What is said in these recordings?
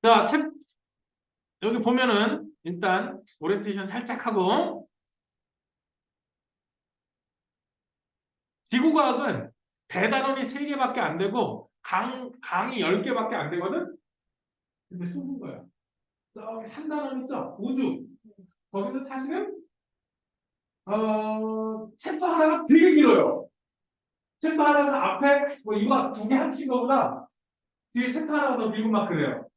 자, 여기 보면은 일단 오리엔테이션 살짝 하고 지구과학은 대단원이 3개밖에 안 되고 강이 10개밖에 안 되거든? 근데 속은 거야. 저기 3단원 있죠? 우주. 거기는 사실은 챕터 하나가 되게 길어요. 챕터 하나는 앞에 뭐 이거 2개 합친 거보다 뒤에 챕터 하나가 더 길고 막 그래요.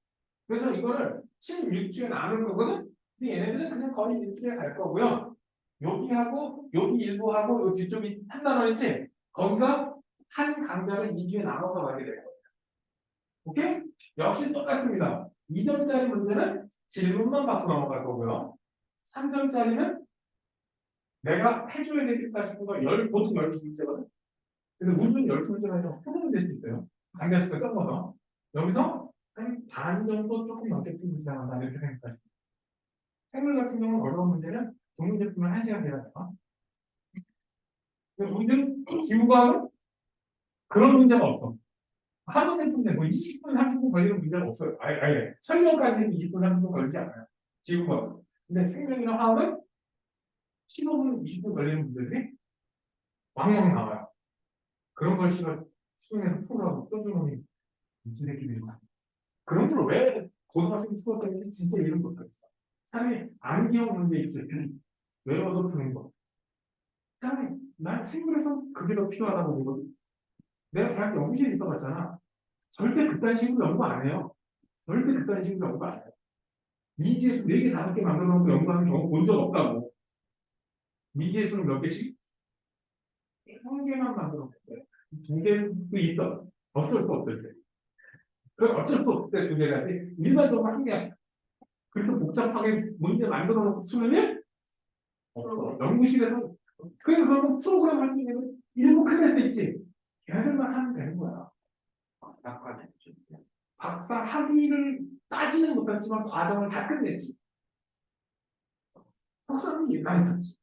그래서 이거를 16주에 나눈 거거든? 근데 얘네들은 그냥 거의 1주에 갈 거고요. 여기하고 여기 일부하고 요 뒤쪽이 3단원 있지? 거기가 한 강좌를 2주에 나눠서 가게 될 거예요. 오케이? 역시 똑같습니다. 2점짜리 문제는 질문만 받고 넘어갈 거고요. 3점짜리는 내가 해줘야 되겠다 싶은 거 보통 12문제거든? 근데 우주는 12문제가 아니라 한 문제씩 있어요. 강좌 수가 적어서. 여기서 한 반 정도 조금 넘게 풀면 이상하다 이렇게 생각하시면 돼요. 생물 같은 경우는 어려운 문제는 종이 제품을 1시간 돼야 돼요. 우주는 지구과학은 그런 문제가 없어. 한 문제 푸는데 뭐 20분, 30분 걸리는 문제가 없어요. 아예 설명까지는 20분, 30분 걸리지 않아요. 지구과학. 근데 생명이나 화학은 15분, 20분 걸리는 문제들이 왕왕 나와요. 그런 걸 수능에서 풀으라고 떠주는 미친 새끼들이 많아요. 그런 걸 왜 고등학생 수업했는지 진짜 이해를 못하겠어. 차라리 암기형 문제 있을 때 외워서 푸는 거. 차라리 난 생물에서 그게 더 필요하다고 보거든. 내가 대학 연구실에 있어봤잖아. 절대 그딴 식으로 연구 안 해요. 절대 그딴 식으로 연구 안 해요. 미지에서 4개, 5개 만들어 놓고 연구하는 경우 본 적 없다고. 미지에서는 몇 개씩? 1개만 만들어 놓고 2개도 있어. 어쩔 수 없을 때. 그 어쩔 수 없을 때 2개라지. 일반적으로 1개. 그렇게 복잡하게 문제 만들어 놓고 쓰면은 연구실에서 그러면 프로그램 할 때는 일부 클래스 있지. 걔네들만 하면 되는 거야. 박사 학위를 따지는 못했지만 과정을 다 끝냈지. 석사는 옛날에 땄지.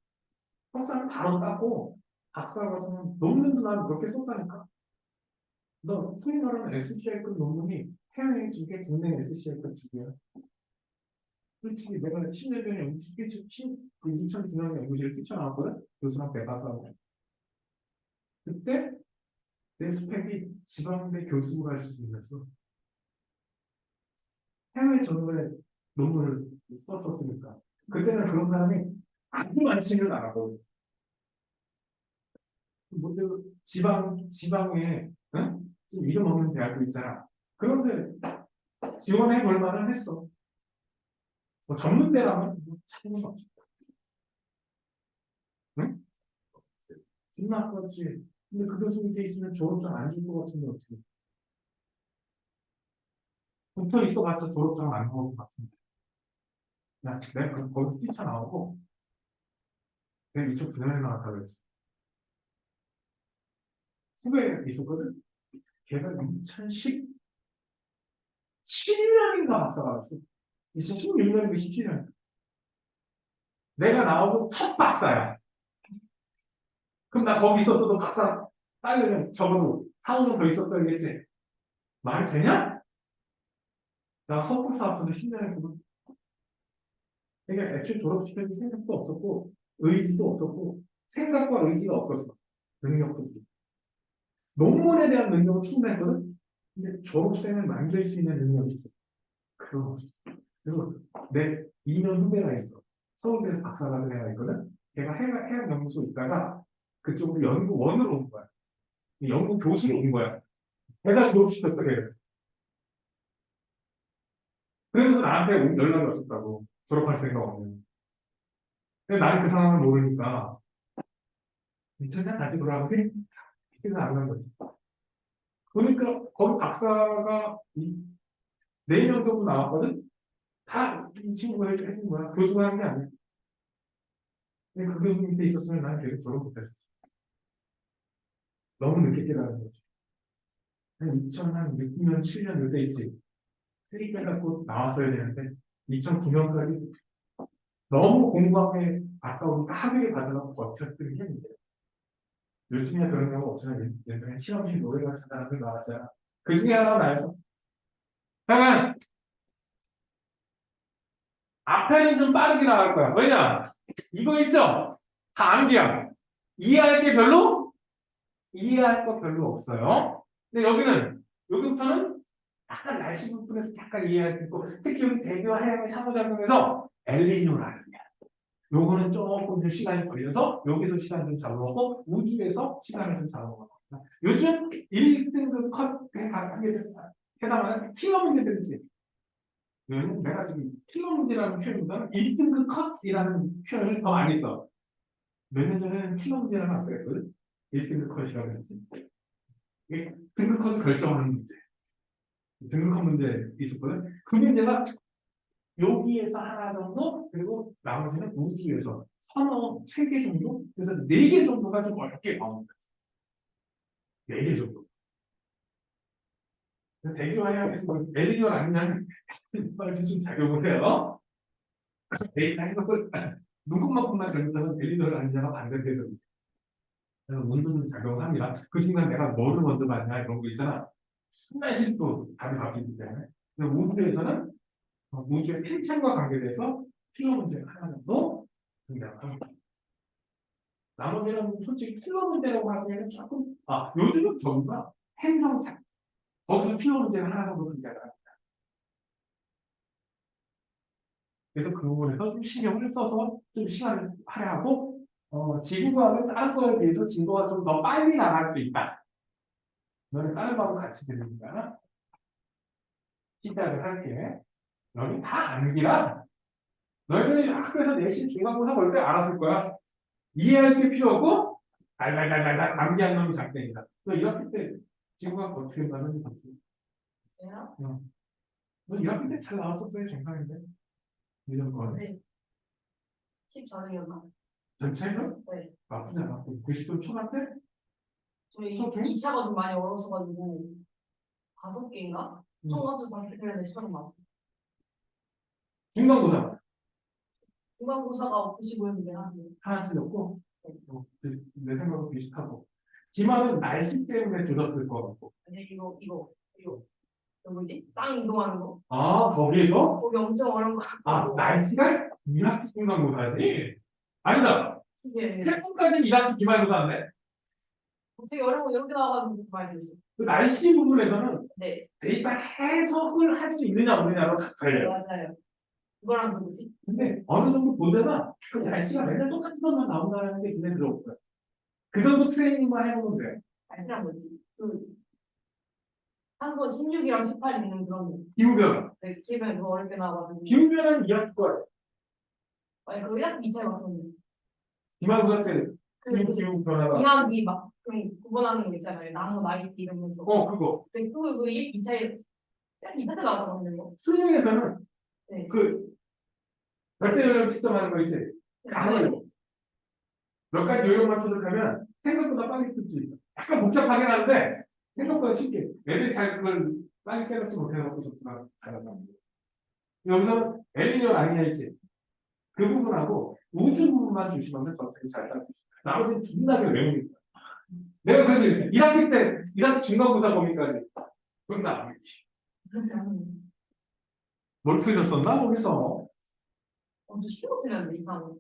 석사는 바로 따고 박사 과정은 논문도 난 그렇게 썼다니까. 너 소위 말하는 SCI급 논문이 해외에 2개, 국내 SCI급 2개야. 솔직히 내가 10년 전에 연구실 2009년 연구실을 뛰쳐나왔거든. 교수랑 대가서 그때 내 스펙이 지방대 교수가 할 수준이었어. 해외 전문의 논문을 썼었으니까. 그때는 그런 사람이 아주 많지는 않았거든. 뭐, 지방에, 응? 좀 이름 없는 대학교 있잖아. 그런데 지원해 볼 만은 했어. 뭐 전문대라면 뭐 찾는 거 없지. 응? 존나 아깝지. 근데 그 교수 밑에 있으면 졸업장 안 줄 것 같은데 어떻게. 붙어 있어봤자 졸업장 안 나올 것 같은데. 야, 내가 거기서 뛰쳐나오고, 내가 2009년에 나왔다 그랬지. 후배가 있었거든? 걔가 2017년인가 박사가 왔어. 2016년인가 17년. 내가 나오고 첫 박사야. 그럼 나 거기 있었어도 박사 따려면 적어도 4, 5년 더 있었어야겠지. 말이 되냐? 나 석박사 앞서서 10년 했거든. 그러니까 애초에 졸업시켜줄 생각도 없었고, 의지도 없었고, 생각과 의지가 없었어. 능력도 없고. 논문에 대한 능력은 충분했거든? 근데 졸업생을 만들 수 있는 능력이 있어. 그런 거 없어. 그래서 내 2년 후배가 있어. 서울대에서 박사과정 애가 있거든? 걔가 해양연구소 있다가 그쪽으로 연구원으로 온 거야. 연구 교수로 온 거야. 걔가 졸업시켰어, 걔를. 그래서 나한테 연락이 왔었다고. 졸업할 생각 없는. 근데 나는 그 상황을 모르니까 미쳤냐? 다시 돌아가게? 그래서 안 간 거지. 그러니까 거기 박사가 4명 정도 나왔거든? 다 이 친구가 해준 거야. 교수가 한 게 아니야. 근데 그 교수 밑에 있었으면 나는 계속 졸업 못했었어. 너무 늦게 깨달은 거지. 한 2006년, 7년 이때 있지. 회의 깨닫고 나왔어야 되는데 2009년까지 너무 공부하기에 아까우니까 학위를 받으려고 버텼던 게 문제야. 요즘에 그런 경우가 없잖아. 예전에 실험실 노래가 찾아라는 걸 나왔잖아. 그 중에 하나가 나였어. 잠깐, 앞에는 좀 빠르게 나갈 거야. 왜냐? 이거 있죠? 다 암기야. 이해할 게 별로? 이해할 거 별로 없어요. 근데 여기부터는 약간 날씨 부분에서 약간 이해할 게 있고, 특히 여기 대기와 해양의 상호작용에서 엘니뇨라는 요거는 조금 더 시간이 걸려서 여기서 시간 좀 잡아먹고 우주에서 시간을 좀 잡아먹고 요즘 1등급 컷 해당하는 킬러 문제들 있지. 내가 지금 킬러 문제라는 표현보다는 1등급 컷이라는 표현을 더 많이 써. 몇 년 전에는 킬러 문제라는 안 그랬거든. 1등급 컷이라고 했지. 이게 등급 컷을 결정하는 문제. 등급 컷 문제 있었거든. 그 문제가 여기에서 하나 정도, 그리고 나머지는 우주에서 서너 세 개 정도, 그래서 네 개 정도가 좀 어렵게 나옵니다. 네 개 정도. 대기화학에서 에리얼 아니냐는 말이 좀 작용을 해요. 데이터 해석을 눈금만큼만 잘못하면 에리얼 아니냐가 반대돼서 운도 좀 작용을 합니다. 그 순간 내가 뭐를 먼저 봤냐 이런 거 있잖아. 순간씩 또 답이 바뀌기 때문에. 근데 우주에서는 우주의 팽창과 관계돼서 킬러 문제가 하나 정도 등장합니다. 나머지는 솔직히 킬러 문제라고 하기에는 조금 요즘은 전부가 행성착 거기서 킬러 문제가 하나 정도 등장합니다. 그래서 그 부분에서 좀 신경을 써서 좀 시간을 할애하고 지구과학은 다른 거에 비해서 진도가 좀 더 빨리 나갈 수 있다. 너는 다른 거하고 같이 들으니까 시작을 할게. 너는 다 암기라. 너희들이 학교에서 내신 중간고사 볼 때 알았을 거야. 이해할 게 필요 없고 달달달달달 암기한 놈이 장땡이다. 너 1학기 때 지구과학 어떻게 나는지 봤지? 너 1학기 때 잘 나왔었어요, 생각인데. 이런 거. 네. 14등이었나? 전체가? 네. 나쁘지 않아. 90점 초반대? 저희 소중? 2차가 좀 많이 어려서가지고 5개인가? 총 합쳐서 다 되는데 시간이 많아. 중간고사 중간고사가 95였는데 하나 틀렸고 내 생각은 비슷하고 기말은 날씨 때문에 줄었을 것 같고 아니 이거 뭐지? 땅 이동하는 거? 거기에서? 거기 엄청 어려운 거 같고 날씨가 2학기 중간고사지? 아니다 이게 태풍까지는 2학기 기말고사인데 되게 어려운 거 이렇게 나와가지고 많이 들었어. 그 날씨 부분에서는 네. 데이터 해석을 할 수 있느냐 없느냐로 달려요. 맞아요. 그거랑 누구지? 근데 어느 정도 보잖아 그 날씨가 맨날 똑같은 것만 나온다는 게 눈에 들어올 거야. 그 정도 트레이닝만 해보면 돼. 날씨랑 뭐지? 그 탄소 16이랑 18 있는 그런 거. 기후변화. 네, 기회는 그거 어렵게 나와가지고 기후변화는 2학기 거야. 아니 그거 1학기 2차에 맞췄는데 기말고사 때 그 기후변화가 이학이 막 구분하는 거 있잖아요. 나무 나이트 이런 거. 그거. 근데 그 2차에 딱 2차 때 나왔거든요. 수능에서는 네. 그 절대 요령 측정하는 거 있지? 안 어려워. 몇 가지 요령만 초록하면 생각보다 빨리 풀 수 있어. 약간 복잡하긴 한데 생각보다 쉽게. 애들이 잘 그걸 빨리 깨닫지 못해서 접근을 잘한다는 거예요. 여기서 엘니뇨 라니냐 있지? 그 부분하고 우주 부분만 주시면 저택이 잘 따를 수 있어요. 나머지는 진나게 외우는 거야. 내가 그래서 이렇게 1학기 중간고사 범위까지 끝나. 뭘 틀렸었나? 거기서. 엄청 쉬워 틀렸는데 이상하게.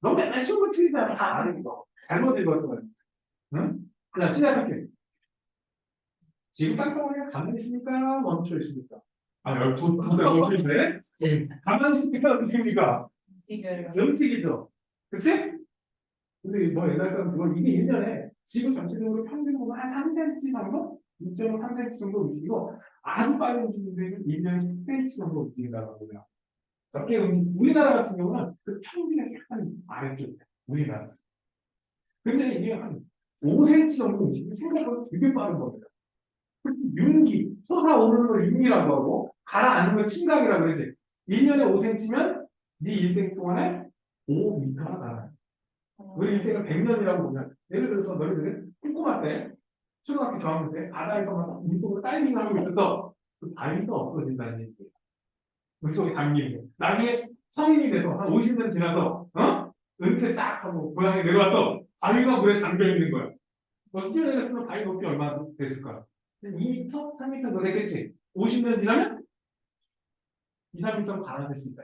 너 맨날 쉬운 거 틀리잖아. 다 아는 거. 잘못 읽었어. 응? 그냥 시작할게. 지금 깜깜하게 가만히 있으니까 멈춰 있으니까. 두대 멈춰있네? 가만히 있으니까 움직입니까? 이게 움직이죠. 그치? 근데 뭐 옛날 사람 그거 이게 1년에 지구 전체적으로 평균으로 한 3cm 정도? 2.5, 3cm 정도 움직이고 아주 빨리 움직이는 데는 1년에 10cm 정도 움직인다고 하고요. 적게 우리나라 같은 경우는 그 평균에서 약간 아래쪽 우리나라. 근데 이게 한 5cm 정도 움직이면 생각보다 되게 빠른 겁니다. 윤기, 솟아오르는 걸 윤기라고 하고 가라앉는 걸 침각이라고 그러지. 1년에 5cm면 네 일생 동안에 5m가 나아요. 우리 일생을 100년이라고 보면 예를 들어서 너희들은 꼼꼼할 때 초등학교 저학년 때 바다에서 막 물고기 다이빙하고 있어서 그 바위가 없어진다는 얘기예요. 물속에 잠기는 게. 나중에 성인이 돼서 한 50년 지나서 은퇴 딱 하고 고향에 내려왔어. 바위가 물에 잠겨 있는 거야. 뭐 뛰어내렸으면 바위 높이 얼마나 됐을까? 2m, 3m 더 됐겠지? 50년 지나면 2, 3m 가라앉을 수 있다.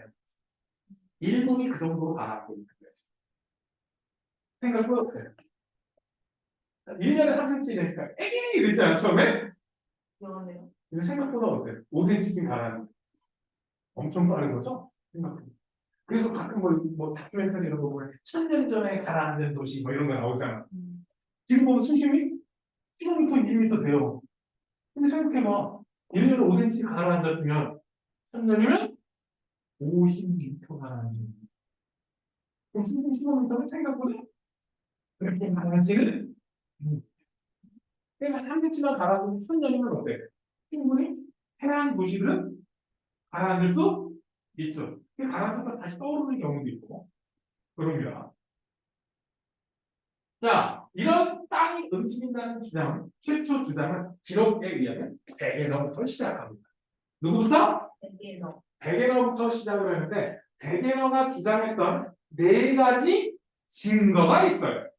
일본이 그 정도로 가라앉고 있는 거지. 생각보다 어때? 1년에 3cm니까 애기 이랬잖아, 처음에? 그러네요. 근데 생각보다 어때? 5cm씩 가라앉는 엄청 빠른 거죠? 생각보다. 그래서 가끔 뭐 다큐멘터리 이런 거 보면 1000년 전에 가라앉은 도시 뭐 이런 거 나오잖아. 지금 보면 수심이 킬로미터, 1m 돼요. 근데 생각해봐. 1년에 5cm 가라앉았으면 1000년이면 50m 가라앉은. 그럼 10km는 생각보다 그렇게 가라앉지는. 그러니까 3cm만 가라앉으면 1000년이면 어때? 충분히 해안 도시들은 가라앉을 수 있죠. 그 가라앉았다 다시 떠오르는 경우도 있고. 그럽니다. 자, 이런 땅이 움직인다는 주장은, 최초 주장은 기록에 의하면 베게너부터 시작합니다. 누구부터? 대개서. 베게너부터 시작을 했는데, 베게너가 주장했던 네 가지 증거가 있어요.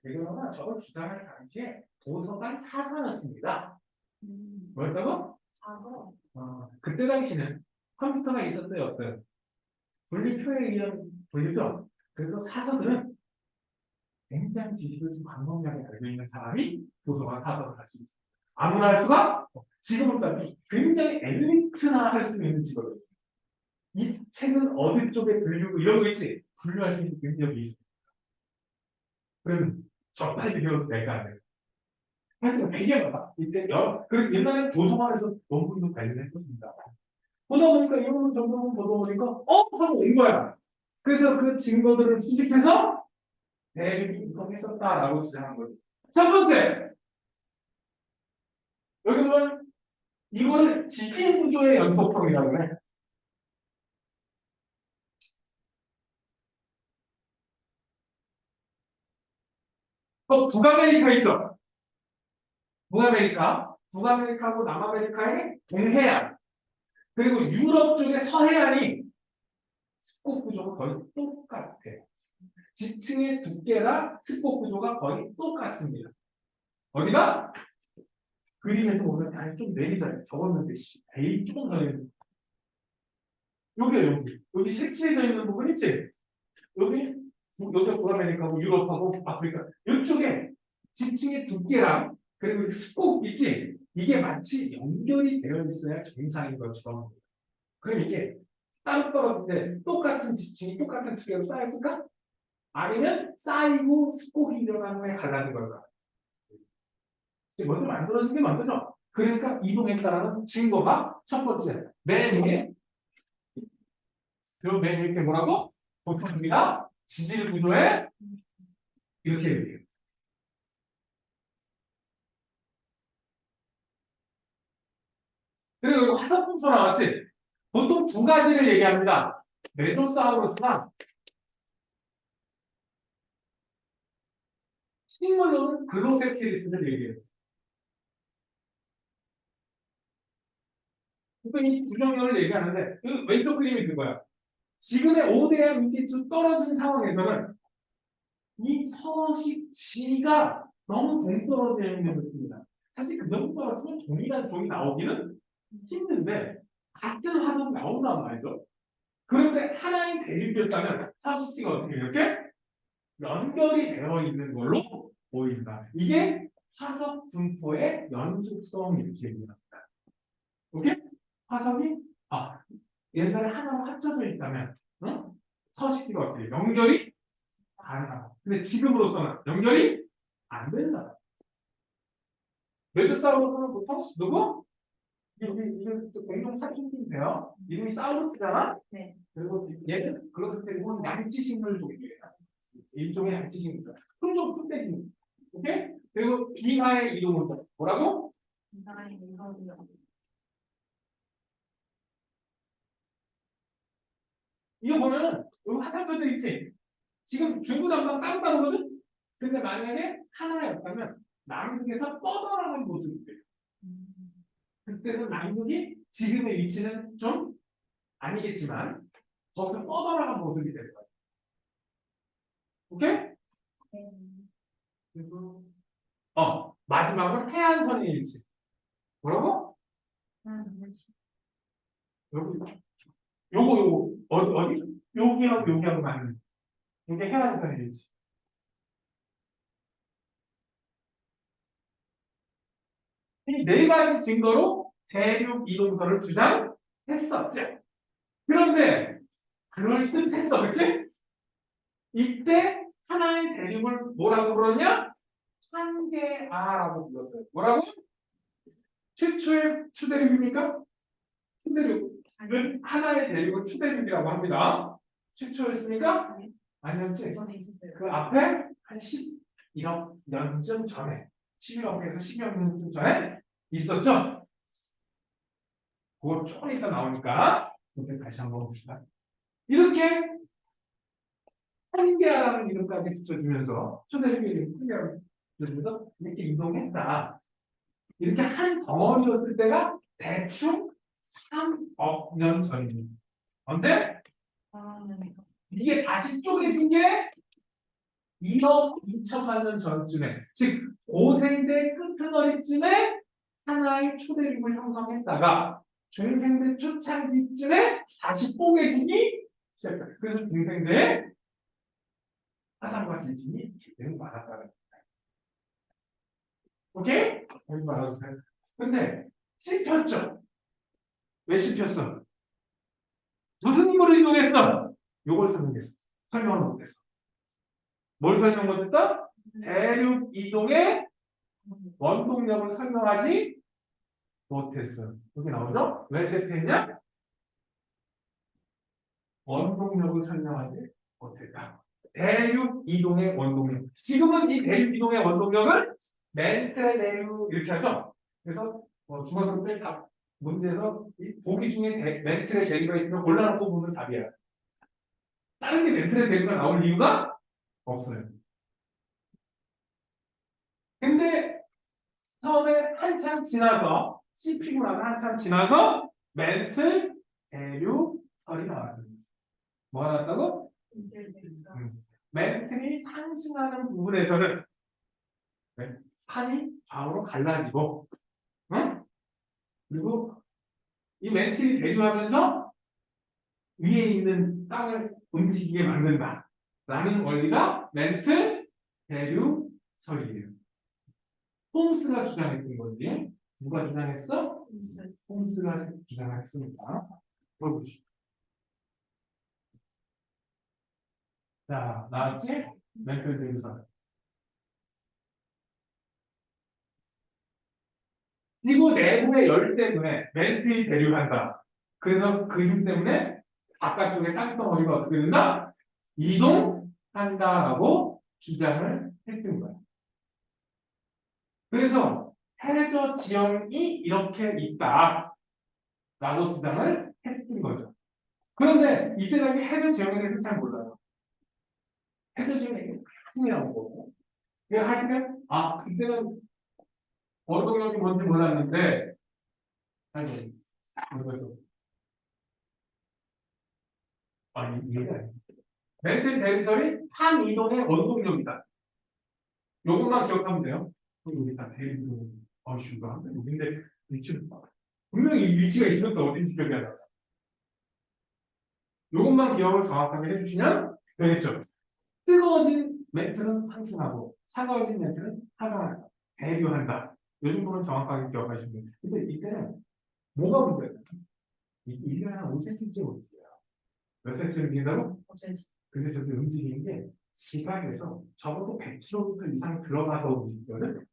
베게너가 저걸 주장할 당시에 도서관 사서였습니다. 뭐였다고? 사서. 그때 당시는 컴퓨터가 있었어요, 없어요? 분류표에 의한 분류죠. 그래서 사서들은 굉장히 지식을 좀 광범위하게 알고 있는 사람이 도서관 사서를 할 수 있어요. 아무나 할 수가 지금은 따로 굉장히 엘리트나 할 수 있는 직업이에요. 이 책은 어디 쪽에 분류고 이런 거 있지? 분류할 수 있는 능력이 있습니다. 그러면 적당히 배워도 될까 안 될까? 하여튼 되게 많아. 이때 그리고 옛날에 도서관에서 논문도 관련했었습니다. 보다 보니까 이런 정도는 보다 보니까 하고 온 거야. 그래서 그 증거들을 수집해서 대립이 이동했었다라고 주장한 거죠. 첫 번째, 여기 보면 이거를 지진 구조의 연속성이라고 해. 북아메리카 있죠? 북아메리카하고 남아메리카의 동해안, 그리고 유럽 쪽의 서해안이 습곡 구조가 거의 똑같아. 지층의 두께나 습곡 구조가 거의 똑같습니다. 어디가? 그림에서 보면 아니 좀 내리잖아요. 적었는데 베일 조금 더 내리는. 여기 색칠해져 있는 부분 있지? 여기가 북아메리카하고 유럽하고 아프리카 이쪽에 지층의 두께랑 그리고 습곡 있지? 이게 마치 연결이 되어 있어야 정상인 것처럼. 그럼 이게 따로 떨어질 때 똑같은 지층이 똑같은 두께로 쌓였을까? 아니면 쌓이고 습곡이 일어난 후에 갈라진 걸까? 먼저 만들어진 게 먼저죠. 그러니까 이동했다라는 증거가 첫 번째. 맨 위에 그맨 위에 뭐라고? 보통입니다. 지질 구조에 이렇게 얘기해요. 그리고 이거 화석풍소 나왔지? 보통 두 가지를 얘기합니다. 메조사우루스나 식물로는 글로세피리스를 얘기해요. 보통 이 두 종류를 얘기하는데 그 왼쪽 그림이 그거야. 지금의 5대양 밑에 쭉 떨어진 상황에서는 이 서식지가 너무 동떨어져 있는 느낌이다. 사실 그 정도 떨어지면 동일한 종이 나오기는 힘든데 같은 화석이 나온단 말이죠. 그런데 하나의 대륙이었다면 서식지가 어떻게 이렇게 연결이 되어 있는 걸로 보인다. 이게 화석 분포의 연속성 이렇게 얘기합니다. 오케이? 화석이 옛날에 하나로 합쳐져 있다면 서식지가 어떻게 연결이 가능하다. 근데 지금으로서는 연결이 안 된다. 메조사우루스는 보통 누구? 이게 공룡 사진이 돼요. 이름이 사우루스잖아. 네. 그리고 얘는 그렇기 때문에 양치식물 종이에요. 일종의 양치식물. 품종 풀떼기. 오케이? 그리고 비하의 이동은 뭐라고? 이상하게 인간이요. 이거 보면은 여기 화살표도 있지. 지금 중구난방 따로따로거든. 근데 만약에 하나였다면 남극에서 뻗어나가는 모습이 돼요. 그때는 남극이 지금의 위치는 좀 아니겠지만 거기서 뻗어나간 모습이 될 거예요. 오케이? 그리고 마지막으로 해안선의 일치. 뭐라고? 여기 요거 어디 여기하고 여기하고 맞는 이게 해안선의 일치. 이 네 가지 증거로 대륙 이동설을 주장했었죠. 그런데 그럴듯했어, 그치? 이때 하나의 대륙을 뭐라고 부르냐? 한계아라고 불렀어요. 뭐라고? 최초의 추대륙입니까? 추대륙은 하나의 대륙을 추대륙이라고 합니다. 최초였습니까? 아니었지? 전에 있었어요. 그 앞에 한 11억 년쯤 전에 11억에서 12억 년쯤 전에 있었죠? 그거 조금 이따 나오니까 이렇게 다시 한번 봅시다. 이렇게 한계라는 이름까지 붙여주면서 초대륙의 이름 한계라고 붙여주면서 이렇게 이동했다. 이렇게 한 덩어리였을 때가 대충 3억 년 전입니다. 언제? 네. 이게 다시 쪼개진 게 2억 2천만 년 전쯤에, 즉 고생대 끄트머리쯤에 하나의 초대륙을 형성했다가 중생대 초창기쯤에 다시 뽀개지기 시작해요. 그래서 중생대에 화산과 지진이 매우 많았다는 거예요. 오케이? 매우 많았어요. 근데 씹혔죠? 왜 씹혔어? 무슨 힘으로 이동했어? 요걸 설명했어. 설명을 못했어. 뭘 설명 못했다? 대륙 이동의 원동력을 설명하지 못했어. 여기 나오죠? 왜 실패했냐? 원동력을 설명하지 못했다. 대륙 이동의 원동력. 지금은 이 대륙 이동의 원동력을 멘틀의 대륙 이렇게 하죠. 그래서 중학교 때 다 문제에서 이 보기 중에 멘틀의 대륙가 있으면 골라놓고 보면 답이야. 다른 게 멘틀의 대륙가 나올 이유가 없어요. 근데 처음에 한참 지나서 씹히고 나서 한참 지나서 멘틀 대륙설이 나왔습니다. 뭐가 나왔다고? 멘틀이 상승하는 부분에서는 산이 좌우로 갈라지고, 응? 그리고 이 멘틀이 대류하면서 위에 있는 땅을 움직이게 만든다. 라는 원리가 멘틀 대류설이에요. 홈스가 주장했던 거지. 누가 주장했어? 홈스가 주장했습니다. 보여보시죠. 자, 나왔지? 멘틀 대류설. 지구 내부의 열 때문에 멘틀이 대류한다. 그래서 그 힘 때문에 바깥쪽에 땅덩어리가 어떻게 된다? 이동한다라고 주장을 했던 거야. 그래서 해저 지형이 이렇게 있다라고 주장을 했던 거죠. 그런데 이때까지 해저 지형에 대해서 잘 몰라요. 해저 지형이 하이라고 보고. 그래서 하여튼 그때는 원동력이 뭔지 몰랐는데 아니 모르겠어. 이해가 안 돼. 멘틀 대리설이 한 이동의 원동력이다. 요것만 기억하면 돼요. 우리 다 대리도 어슈가 여기인데 위치를 봐. 분명히 위치가 있었는데 어딘지 기억이 안 나. 요것만 기억을 정확하게 해주시면 되겠죠. 뜨거워진 멘트는 상승하고 차가워진 멘트는 하강한다. 대류한다. 요 정도는 정확하게 기억하시면 돼요. 근데 이때는 뭐가 문제야? 이게 1년에 한 5cm쯤 움직여요. 몇 cm 움직인다고? 근데 저기 움직이는 게 지각에서 적어도 100km 이상 들어가서 움직이거든.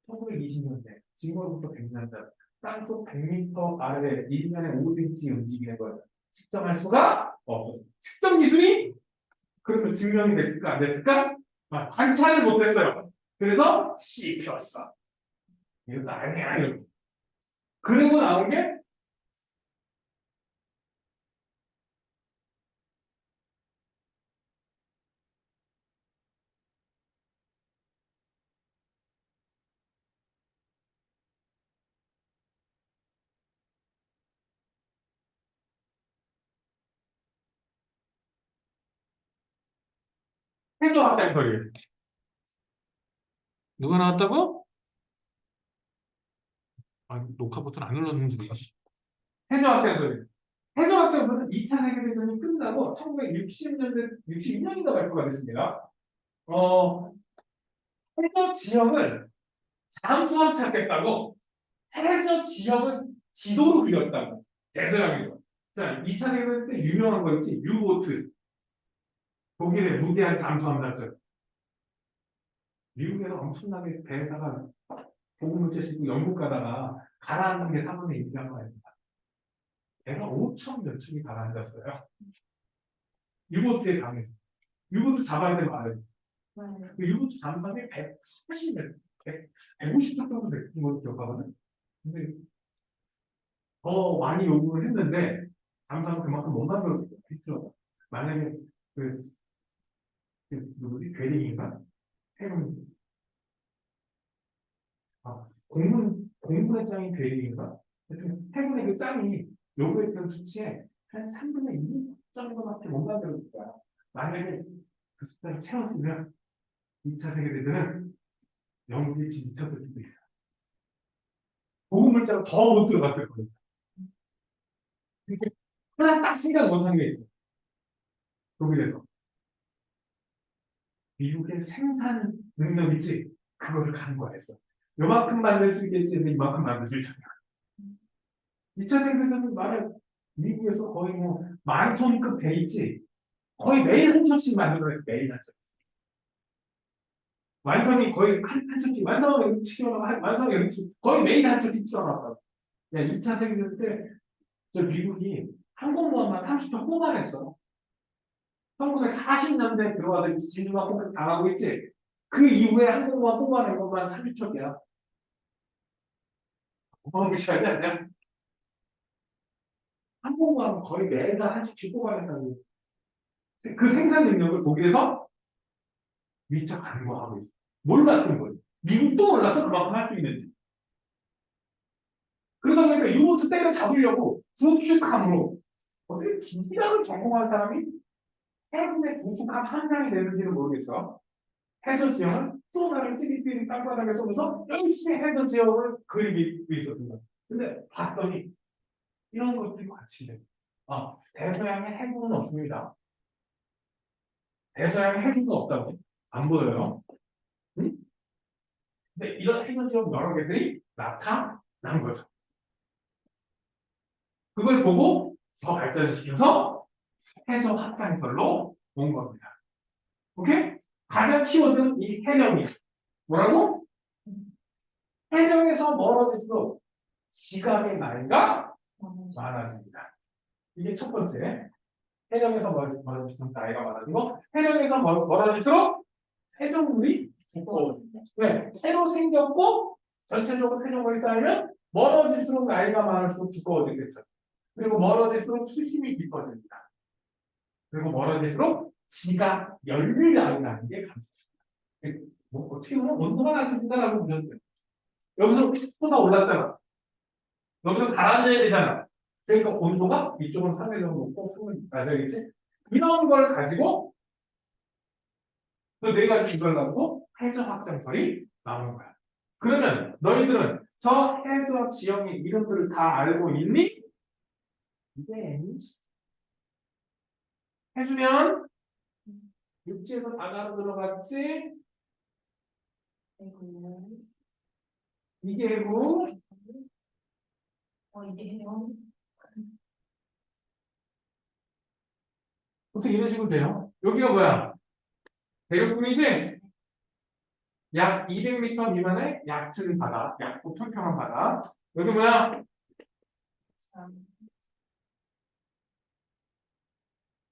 1920년대, 지금으로부터 100년 전, 땅속 100m 아래에 1년에 5cm 움직이는 걸 측정할 수가 없어. 측정 기술이 그러면 증명이 됐을까 안 됐을까? 관찰을 못했어요. 그래서 씹혔어. 이것도 아니야. 이거. 그리고 나온 게 해저 확장설이에요. 누가 나왔다고? 아, 녹화 버튼 안 눌렀는지. 해저 확장설이에요. 해저 확장설은 2차 세계대전이 끝나고 1960년대, 62년인가 발표가 됐습니다. 해저 지형을 잠수함 찾겠다고 해저 지형을 지도로 그렸다고. 대서양에서. 자, 2차 세계대전 때 유명한 거 있지? 유보트. 독일의 무대한 잠수함 작전. 미국에서 엄청나게 배에다가 보급물질 싣고 영국 가다가 가라앉은 게 사건의 인기한 거입니다. 배가 5천 몇 척이 가라앉았어요. 유보트에 강해서. 유보트 잡아야 되는 거 알아요. 그 유보트 잠수함이 130몇, 150척 정도 됐던 걸로 기억하거든. 근데 더 많이 요구를 했는데 잠수함 그만큼 못 만들었죠. 만약에 누구지? 괴링인가? 해군 공군의 짱이 괴링인가? 하여튼 해군의 그 짱이 요구했던 수치에 한 3분의 2 정도밖에 못 만들어줄 거야. 만약에 그 숫자를 채웠으면 2차 세계대전은 영국이 지지쳤을 수도 있어. 보급물자가 더 못 들어갔을 거니까. 하나 딱 생각 못한 게 있어. 독일에서. 미국의 생산 능력 있지? 그거를 간과했어. 요만큼 만들 수 있겠지, 이만큼 만들 수 있어. 2차 세계대전 말을 미국에서 거의 뭐 10,000톤급 돼 있지. 거의 매일 한 척씩 만들어요. 매일 한 척. 완성이 거의 한 척씩, 완성을 치켜나가 완성이 거의 매일 한 척씩 치켜나갔다고. 2차 세계대전 때, 저 미국이 항공모함만 30척 뽑아냈어. 1940년대 들어와서 진주만 폭격 당하고 있지. 그 이후에 항공모함 뽑아낸 것만 30척이야. 어마무시하지 않냐? 항공모함은 거의 매일 한 척씩 뽑아낸다고. 그 생산 능력을 독일에서 미처 간과하고 있어. 몰랐던 거지. 미국도 몰라서 그만큼 할 수 있는지. 그러다 보니까 유보트 때려 잡으려고 구축함으로 어떻게 지질학을 전공한 사람이 해군의 구축함 한 장이 되는지는 모르겠어. 해저 지형을 쏘다를 띠리띠리 땅바닥에 쏘면서 열심히 해저 지형을 그리고 있었던 거야. 근데 봤더니 이런 것들이 관측이 돼. 대서양에 해군은 없습니다. 대서양에 해군은 없다고. 안 보여요. 응? 근데 이런 해저 지형 여러 개들이 나타난 거죠. 그걸 보고 더 발전시켜서 해저 확장설로 온 겁니다. 오케이? 가장 키워드는 이 해령이. 뭐라고? 해령에서 멀어질수록 지각의 나이가 많아집니다. 이게 첫 번째. 해령에서 멀어질수록 나이가 많아지고, 해령에서 멀어질수록 해적물이 두꺼워집니다. 왜? 새로 생겼고, 전체적으로 표정물이 쌓이면 멀어질수록 나이가 많을수록 두꺼워지겠죠. 그리고 멀어질수록 수심이 깊어집니다. 그리고 멀어질수록 지가 열리라고 하는 게 감소습니다. 뭐 어떻게 보면 온도가 낮아진다라고 보면 돼요. 여기서 쏟아 올랐잖아. 여기서 가라앉아야 되잖아. 그러니까 온도가 이쪽은 상대적으로 높고 상대적으로 낮아야겠지. 이런 걸 가지고 그 네 가지 이걸 가지고 해저 확장설이 나오는 거야. 그러면 너희들은 저 해저 지형의 이름들을 다 알고 있니? 이게 해주면 육지에서 바다로 들어갔지. 이게 해구. 이게 해요. 보통 이런 식으로 돼요. 여기가 뭐야? 대륙분이지? 약 200m 미만의 얕은 바다, 얇고 평평한 바다. 여기 뭐야?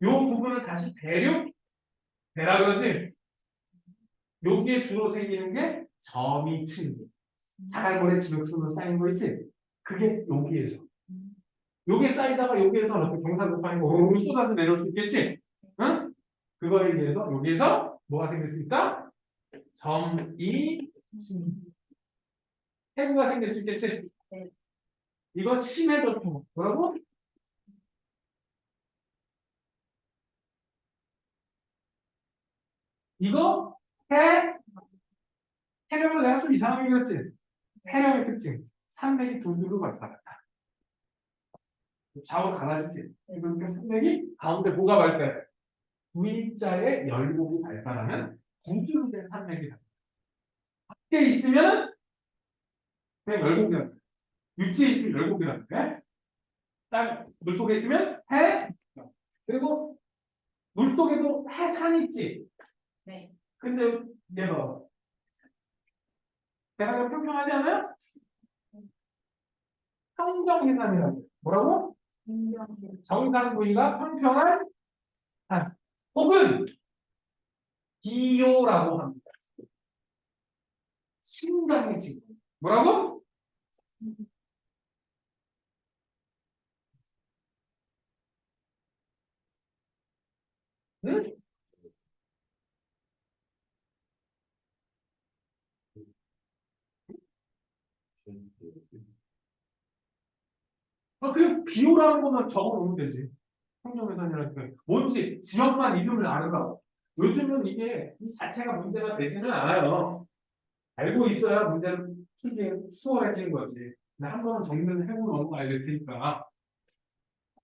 요 부분을 다시 대륙? 대라 그러지? 여기에 주로 생기는 게 점이층. 자갈고래 지역수로 쌓인 거 있지? 그게 여기에서. 여기에 쌓이다가 여기에서 어떻게 경사급하게 오르르 쏟아져 내려올 수 있겠지? 응? 그거에 비해서 여기에서 뭐가 생길 수 있다? 점이 해구가 생길 수 있겠지? 네. 이거 심해졌고 뭐라고? 이거 해 해령을 내가 좀 이상하게 그렸지. 해령의 특징 300이 두드로 발달한다. 좌우 갈라지지. 그러니까 300이 가운데 뭐가 발달해? V자의 열곡이 발달하는 구주로 된 300이다. 밖에 있으면 그냥 열곡이란다. 육지에 있으면 열곡이란다. 땅 물속에 있으면 해. 그리고 물속에도 해산 있지. 네. 근데 얘 봐. 대가가 평평하지 않아요? 평정해산이라고. 뭐라고? 정상 부위가 평평한 산. 혹은 기요라고 합니다. 신강의 지구. 뭐라고? 응? 그 기호라는 것만 적어 놓으면 되지. 평정해산이라는 게 뭔지 지역만 이름을 아는가. 요즘은 이게 이 자체가 문제가 되지는 않아요. 알고 있어야 문제를 풀기 수월해지는 거지. 근데 한 번은 정리를 해보고 넘어가야 될 테니까.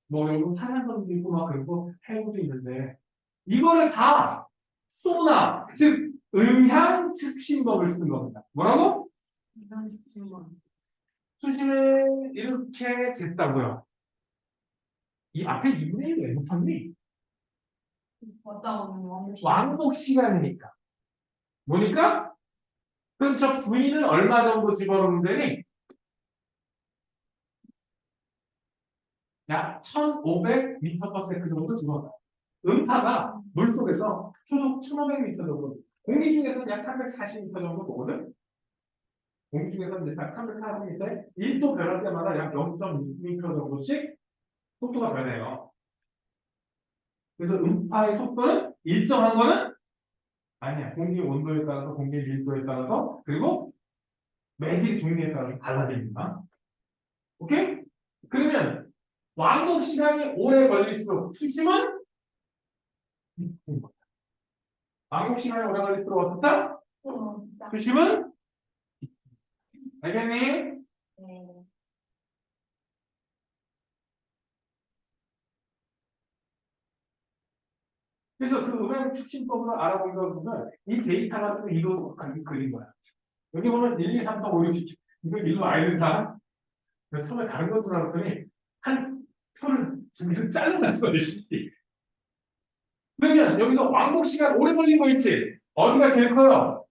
뭐 여기 탄산성도 있고 막 그리고 해구도 있는데 이거를 다 소나 즉 음향 특신법을 쓴 겁니다. 뭐라고? 수심을 이렇게 쟀다고요. 이 앞에 이분이 왜 붙었니? 왔다 오는 왕복 왕복 시간이니까. 뭐니까? 그럼 저 부인을 얼마 정도 집어넣으면 되니? 약 1500m/s 정도 집어넣어. 음파가 물속에서 초속 1500m 정도. 공기 중에서는 약 340m 정도 보거든? 공기 중에서는 이제 약 340m에 1도 변할 때마다 약 0.6m 정도씩 속도가 변해요. 그래서 음파의 속도는 일정한 거는 아니야. 공기 온도에 따라서, 공기 밀도에 따라서, 그리고 매질 종류에 따라서 달라집니다. 오케이? 그러면 왕복 시간이 오래 걸릴수록 수심은 왕복 시간이 오래 걸릴수록 어떻다? 수심은 알겠니? 네. 그래서 그 음향 축신법으로 알아보다 보면 이 데이터가 또 이거 그린 거야. 여기 보면 1, 2, 3, 4, 5, 6, 7 이거 일로 아이덴타. 처음에 다른 것도 알았더니 한 표를 이렇게 잘라놨어. 그러면 여기서 왕복 시간 오래 걸린 거 있지? 어디가 제일 커요?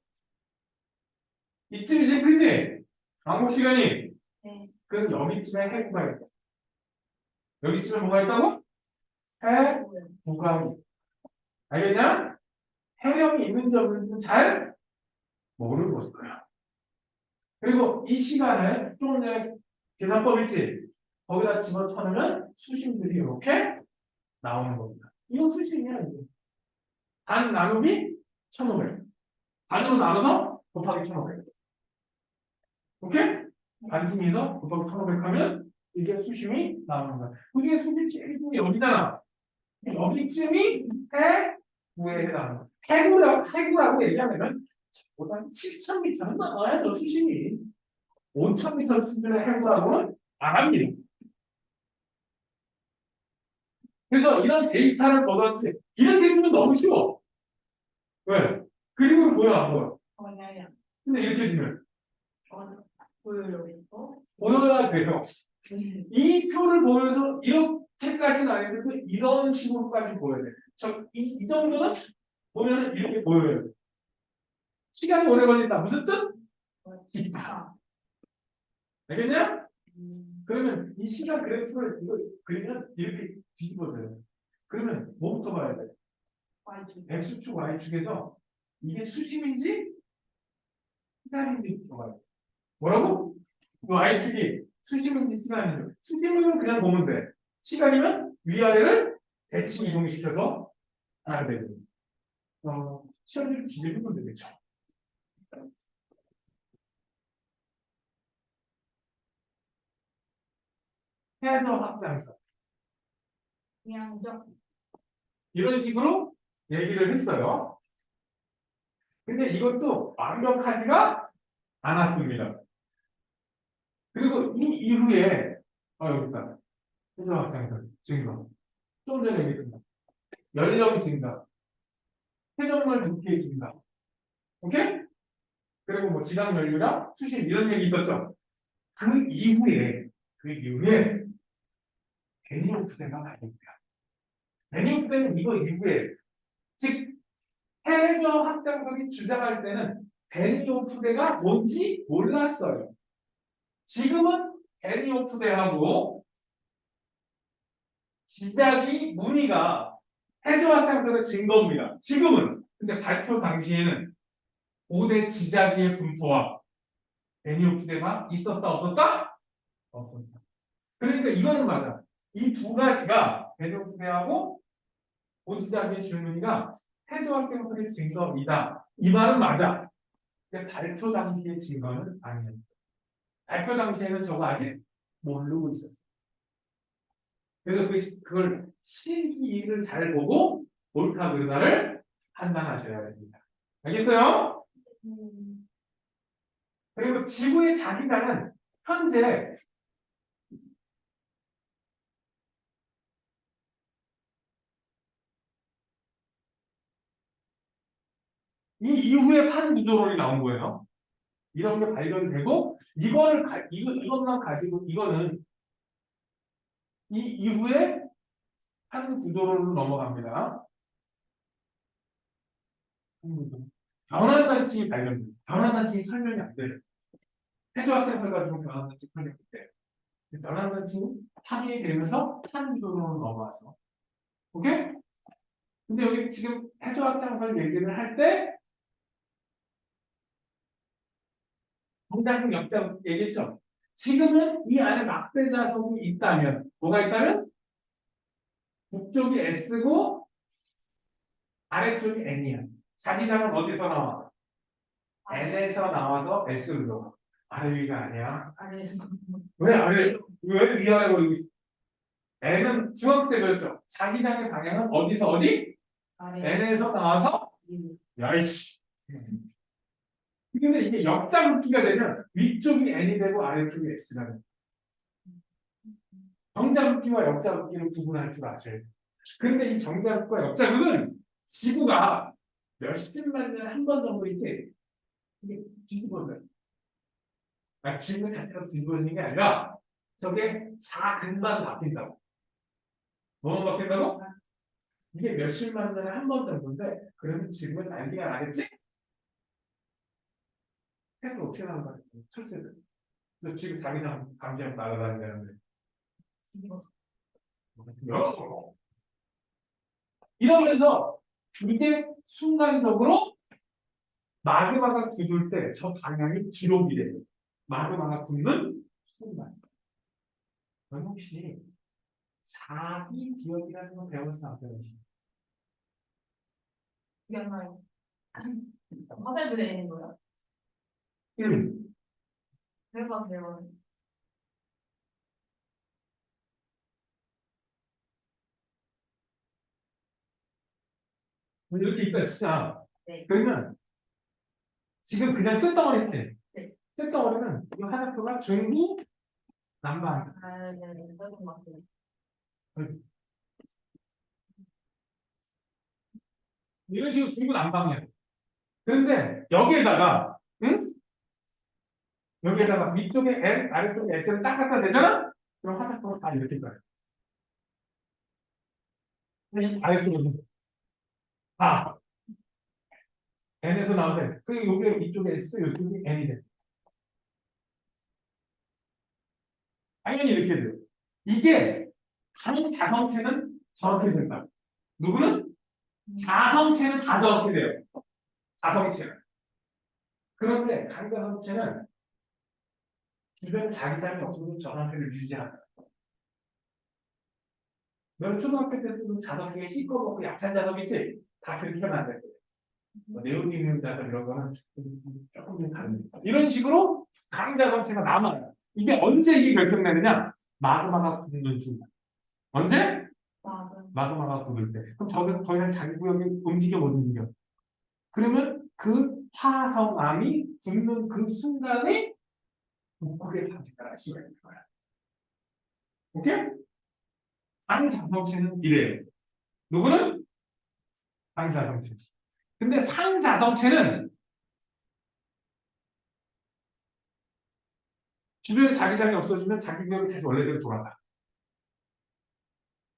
이쯤이 제일 크지? 왕복 시간이. 네. 그럼 여기쯤에 해구가 있다. 여기쯤에 뭐가 있다고? 해구가. 알겠냐? 해령이 있는지 없는지는 잘 모르는 거야. 그리고 이 시간을 조금 전에 계산법 있지? 거기다 집어넣으면 수심들이 이렇게 나오는 겁니다. 이건 수심이야. 이거. 반 나누기 1500. 반으로 나눠서 곱하기 1500. 오케이? 반중에서 곱하기 1500 하면 이게 수심이 나오는 거야. 그 중에 수심 제일 중에 여기잖아. 여기쯤이 해구에 해당하는 거야. 해구라고 얘기하면 보다 7000m는 나와야죠, 수심이. 5000m 수준의 해구라고는 안 합니다. 그래서 이런 데이터를 얻었지. 이렇게 주면 너무 쉬워. 왜? 그림으로 보여, 안 보여? 뭐냐면 근데 이렇게 주면 보여요 이거. 보여야 돼요. 이 표를 보여서 이렇게까지는 아닌데도 이런 식으로까지 보여야 돼. 이 정도는 보면은 이렇게 보여야 돼. 시간이 오래 걸린다. 무슨 뜻? 깊다. 알겠냐? 그러면 이 시간 그래프를 이거 그리면 이렇게 뒤집어져요. 그러면 뭐부터 봐야 돼? X축, Y축에서 이게 수심인지 시간인지 봐야 돼. 뭐라고? 이 Y축이 수심인지 시간인지. 수심이면 그냥 보면 돼. 시간이면 위아래를 대칭 이동시켜서 알아야 되거든요. 시험을 뒤집으면 되겠죠. 해저 확장성. 그냥죠. 이런 식으로 얘기를 했어요. 근데 이것도 완벽하지가 않았습니다. 그리고 이 이후에 여기 있다. 해저 확장설 증가. 좀 전에 얘기했습니다. 연령 증가, 회전물 두께 증가. 오케이? 그리고 뭐 지각 연료랑 수심 이런 얘기 있었죠. 그 이후에 데니오프대가 발견돼요. 데니오프대는 이거 이후에 즉 해저 확장설이 주장할 때는 데니오프대가 뭔지 몰랐어요. 지금은 데니오프대하고 지작이 무늬가 해저 확장설의 증거입니다. 지금은. 근데 발표 당시에는 고대 지자기의 분포와 데니오프대가 있었다 없었다? 없었다. 그러니까 이거는 맞아. 이 두 가지가 데니오프대하고 고지자기의 줄무늬가 해저 확장설의 증거이다. 이 말은 맞아. 근데 발표 당시의 증거는 아니었어. 발표 당시에는 저거 아직 모르고 있었어. 그래서 그걸 시기를 잘 보고 옳다 그르다를 판단하셔야 됩니다. 알겠어요? 음, 그리고 지구의 자기장은 현재 이 이후에 판 구조론이 나온 거예요. 이런 게 발견되고 이것만 가지고 이거는 이 이후에 판 구조론으로 넘어갑니다. 변환단층이 발견돼요. 변환단층이 설명이 안 돼요. 해저학생설 가지고 변환단층 설명이 안 돼요. 변환단층이 확인이 되면서 판 구조론으로 넘어와서 오케이? 근데 여기 지금 해저학생설 얘기를 할 때 정답은 역자 얘기했죠. 지금은 이 안에 막대 자석이 있다면 뭐가 있다면 북쪽이 S고 아래쪽이 N이야. 자기장은 어디서 나와? N에서 나와서 S로 들어가. 아래 위가 아니야. 알려주고. 왜 아래? 왜 위아래 걸리고 있어? N은 중학교 때 배웠죠. 자기장의 방향은 어디서 어디? 아래. N에서 나와서 위. 야이씨. 근데 이게 역자묻기가 되면 위쪽이 N이 되고 아래쪽이 S가 돼. 정자묻기와 역자묻기를 구분할 줄 아셔야 돼. 그런데 이 정자극과 역자극은 지구가 몇십만 년에 한 번 정도 있지 이게 뒤집어져요. 그러니까 지구 자체가 뒤집어지는 게 아니라 저게 자근만 바뀐다고. 뭐만 바뀐다고? 이게 몇십만 년에 한 번 정도인데 그러면 지구는 날개가 나겠지? 해도 어떻게 나는 거야? 철새들. 너 지금 자기장 감지하고 날아다니는데 뒤집어서. 여러 거. 이러면서 이게 순간적으로 마그마가 굳을 때 저 방향이 기록이 돼요. 마그마가 굳는 순간. 넌 혹시 자기 기억이라는 거 배웠어 안 배웠어? 기억나요? 화살표 내리는 거야? 응. 대박 대박. 이렇게 있다 진짜. 네. 그러면 지금 그냥 쇳덩어리 있지? 네. 쇳덩어리는 이 화살표가 중부 남방. 아, 네, 네, 그런 것 같아요. 이런 식으로 중부 남방이야. 그런데 여기에다가 응? 여기에다가 위쪽에 L, 아래쪽에 S를 딱 갖다 대잖아? 그럼 화살표가 다 이렇게 가요. 이 아래쪽에 N에서 나오세. 그리고 여기 이쪽에 S, 이쪽이 N이 돼. 당연히 이렇게 돼요. 이게 한 자성체는 저렇게 된다. 누구는? 자성체는 다 저렇게 돼요. 자성체는. 그런데 강자성체는 주변에 자기장이 없어도 저 상태를 유지한다. 넌 초등학교 때 쓰던 자석 중에 시꺼멓고 약한 자석 있지? 다 그렇게 하면 안 돼. 뭐 네오디뮴 자석 이런 거는 조금 좀 다릅니다. 이런 식으로 강자성체가 남아요. 이게 언제 이게 결정되느냐? 마그마가 굳는 순간. 언제? 맞아. 마그마가 굳을 때. 그럼 저는 더 이상 자기 구역이 움직여 못 움직여. 그러면 그 화성암이 죽는 그 순간에 북극의 다시가 알 수가 있는 거야. 오케이? 상자성체는 이래요. 누구는? 상자성체. 근데 상자성체는 주변에 자기장이 없어지면 자기 격이 다시 원래대로 돌아가.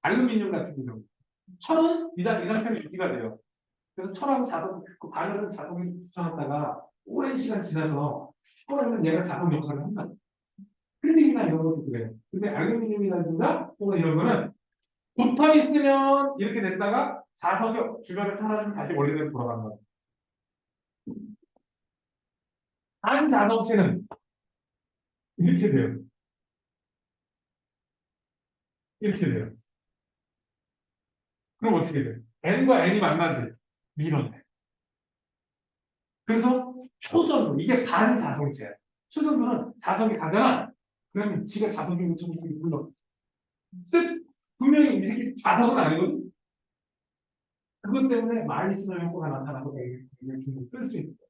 알루미늄 같은 경우. 철은 이 상태로 유지가 돼요. 그래서 철하고 자석, 그 바늘은 자석에 붙여놨다가 오랜 시간 지나서 떨어지면 얘가 자석 역할을 한다. 필름이나 이런 것도 그래요. 근데 알루미늄이라든가 또는 이런 거는 붙어 있으면 이렇게 됐다가 자석이 주변에 사라지면 다시 원래대로 돌아가는 거예요. 한 자동체는 이렇게 돼요. 이렇게 돼요. 그럼 어떻게 돼요? N과 N이 만나지? 밀어내. 그래서 초전도, 이게 반자성체야. 초전도는 자석이 가잖아. 그러면 지가 자석이 무슨 불러. 쓱! 분명히 이 새끼 자석은 아니거든? 그것 때문에 많이 쓰는 효과가 나타나고 이제 중국 끌수 있는 거야.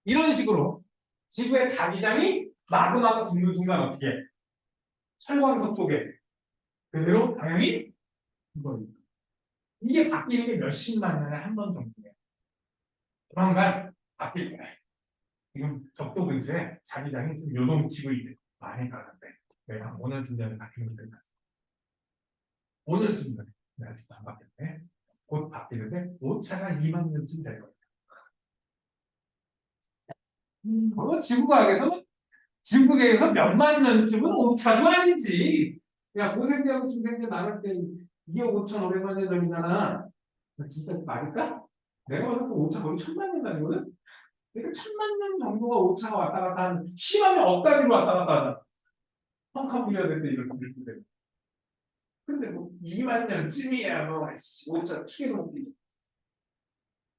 이런 식으로 지구의 자기장이 마구마구 붙는 순간 어떻게 해? 철광석 쪽에 그대로 방향이 이겁니다. 이게 바뀌는 게 몇십만 년에 한 번 정도예요. 조만간 바뀔 거야. 지금 적도 근처에 자기장이 좀 요동치고 있대. 많이 가는데 내가 한 5년쯤 전에 바뀌는 게 됐어. 5년쯤 전에 내가 아직도 안 바뀌었네. 곧 바뀌는데 오차가 2만 년쯤 될 거예요. 지구과학에서는 지구계에서 몇만 년쯤은 오차도 아니지. 야, 고생대하고 중생대 나눌 때 이게 5,500만 년 전이잖아. 진짜 말일까? 내가 봤을 때 오차 거의 1,000만 년 단위거든? 그러니까 1,000만 년 정도가 오차가 왔다 갔다 하는, 심하면 억 단위로 왔다 갔다 하잖아. 펑카 부여야 되는데 이렇게 돼. 근데 뭐 2만 년쯤이야, 뭐, 오차 크게도 못 뛰지.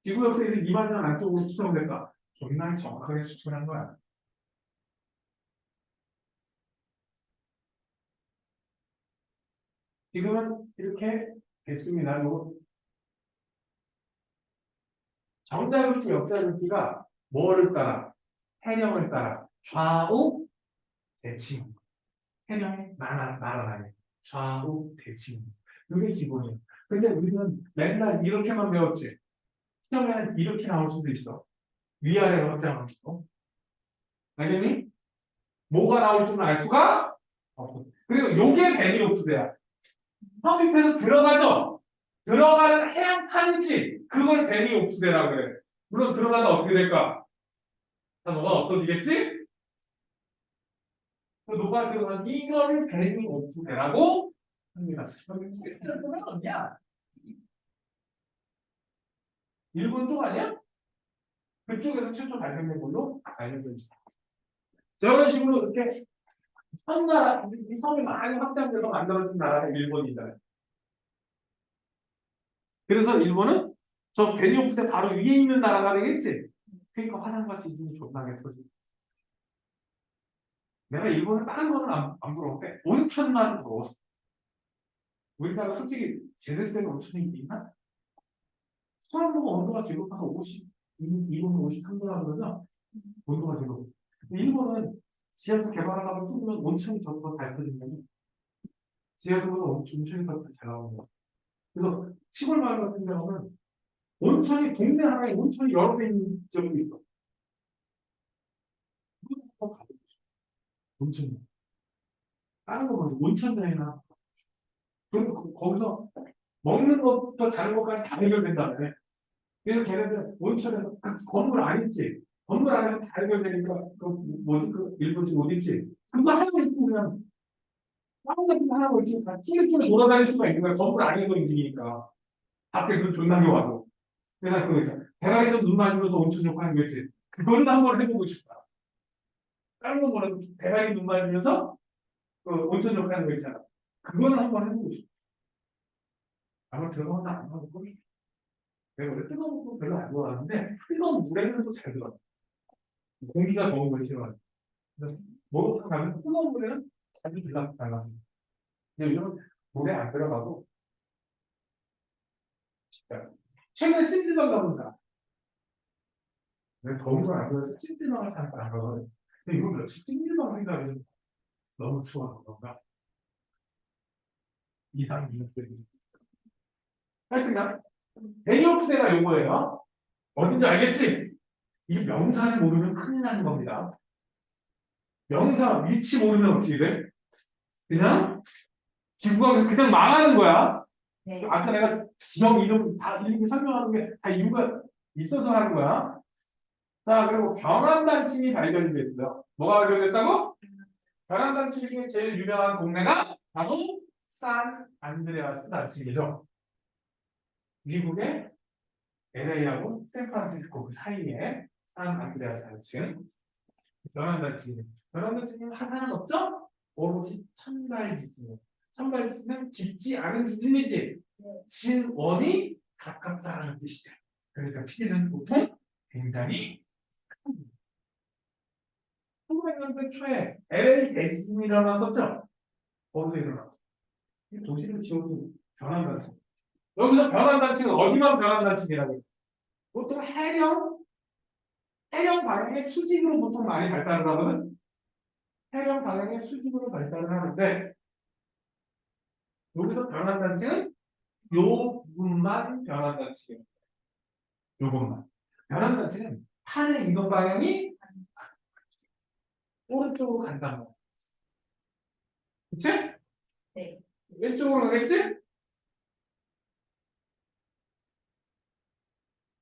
지구 역사에서 2만 년 안쪽으로 추정될까? 존나 정확하게 추측한 거야. 지금은 이렇게 됐습니다. 요 정자굵기, 역자굵기가 뭐를 따라? 해령을 따라 좌우 대칭. 해령이 날아가게. 좌우 대칭. 이게 기본이에요. 근데 우리는 맨날 이렇게만 배웠지. 시험에는 이렇게 나올 수도 있어. 위아래로 확장할 수도. 알겠니? 뭐가 나올 줄은 알 수가 없고. 그리고 요게 베니오프드야. 섭입해서 들어가죠? 들어가는 해양산이지. 그걸 베니오프드라고 그래. 물론 들어가면 어떻게 될까? 단어가 없어지겠지? 그 노가 들어간 이거를 베니오프드라고 합니다. 그럼 스위스를 보면 어디야? 일본 쪽 아니야? 그쪽에서 최초 발견된 걸로 알려져 있어. 저런 식으로 이렇게 섬나라, 이 섬이 많이 확장돼서 만들어진 나라가 일본이잖아요. 그래서 일본은 저 베니오프드 바로 위에 있는 나라가 되겠지? 그러니까 화산과 지진이 존나게 터지고. 내가 일본을 다른 거는 안 부러운데 온천만 부러워. 우리나라 솔직히 제대로 된 온천이 있나? 수안보가 온도가 지금 한 50, 일본은 53도라 그러죠? 온도가 지금. 일본은 지하수 개발하다가 뚫으면 온천이 전부 다 닳아진다니. 지하수보다 온천이 더 잘 나오는 거야. 그래서 시골 마을 같은 경우는 온천이 동네 하나에 온천이 여러 개 있는 지역도 있어. 그거 가보고 싶어. 온천. 다른 거 말고 온천 여행이나. 그리고 거기서 먹는 것부터 자는 것까지 다 해결된다며. 그래서 걔네들 온천에서 그 건물 안 있지. 건물 안에서 다 해결되니까 그 뭐지 그 일본식 어디 있지. 그거 하나 있고 그냥 다른 같은 거 하나 있지. 다 찌릿찌릿 돌아다닐 수가 있는 거야. 건물 안에서 움직이니까. 밖에 그 존나게 와도. 그래서 그 있잖아. 대가리도 눈 맞으면서 온천 좋고 하는 거 있지. 그거는 한번 해보고 싶다. 다른 건 뭐라도 대가리 눈 맞으면서 그 온천 좋고 하는 거 있잖아. 그거는 한번 해보고 싶다. 아마 들어가면 안 하고 내가 원래 뜨거운 거 별로 안 좋아하는데 뜨거운 물에는 또 잘 들어가. 공기가 더운 걸 싫어하는. 그래서 목욕탕 가면 뜨거운 물에는 자주 들어가다가 근데 요즘은 물에 안 들어가고 싶다. 최근에 찜질방 가본 사람. 내가 더운 걸 안 그래서 찜질방을 타는 거안 가거든. 근데 이거 며칠 찜질방 생각이 너무 추워서 그런가? 이상 이렇게. 하여튼간 대기업부대가 요거예요. 어딘지 알겠지? 이 명사를 모르면 큰일 나는 겁니다. 명사 위치 모르면 어떻게 돼? 그냥 지구과학에서 그냥 망하는 거야. 네. 아까 내가 지역 이름 다 이렇게 설명하는 게 다 이유가 있어서 하는 거야. 자, 그리고 병암단층이 발견이 됐어요. 뭐가 발견됐다고? 병암단층 중에 제일 유명한 동네가 바로 산 안드레아스 단층이죠. 미국의 LA하고 샌프란시스코 그 사이에 산 안드레아스 단층. 병암단층. 병암단층은 화산은 없죠? 오로지 천발지진이에요. 천발지진은 깊지 않은 지진이지. 진원이 가깝다는 뜻이죠. 그러니까 피해는 보통 굉장히 1900년대 초에 LA 대지진이 일어났었죠? 어디서 일어났어? 이 도시를 지어도 변환단층. 여기서 변환단층은 어디만 변환단층이라고 해요? 보통 해령 방향의 수직으로 보통 많이 발달을 하거든? 해령 방향의 수직으로 발달을 하는데, 여기서 변환단층은 요 부분만 변환단층이에요. 요것만. 변환단층은 판의 이동 방향이 오른쪽으로 간다는 거야. 그치? 네. 왼쪽으로 가겠지?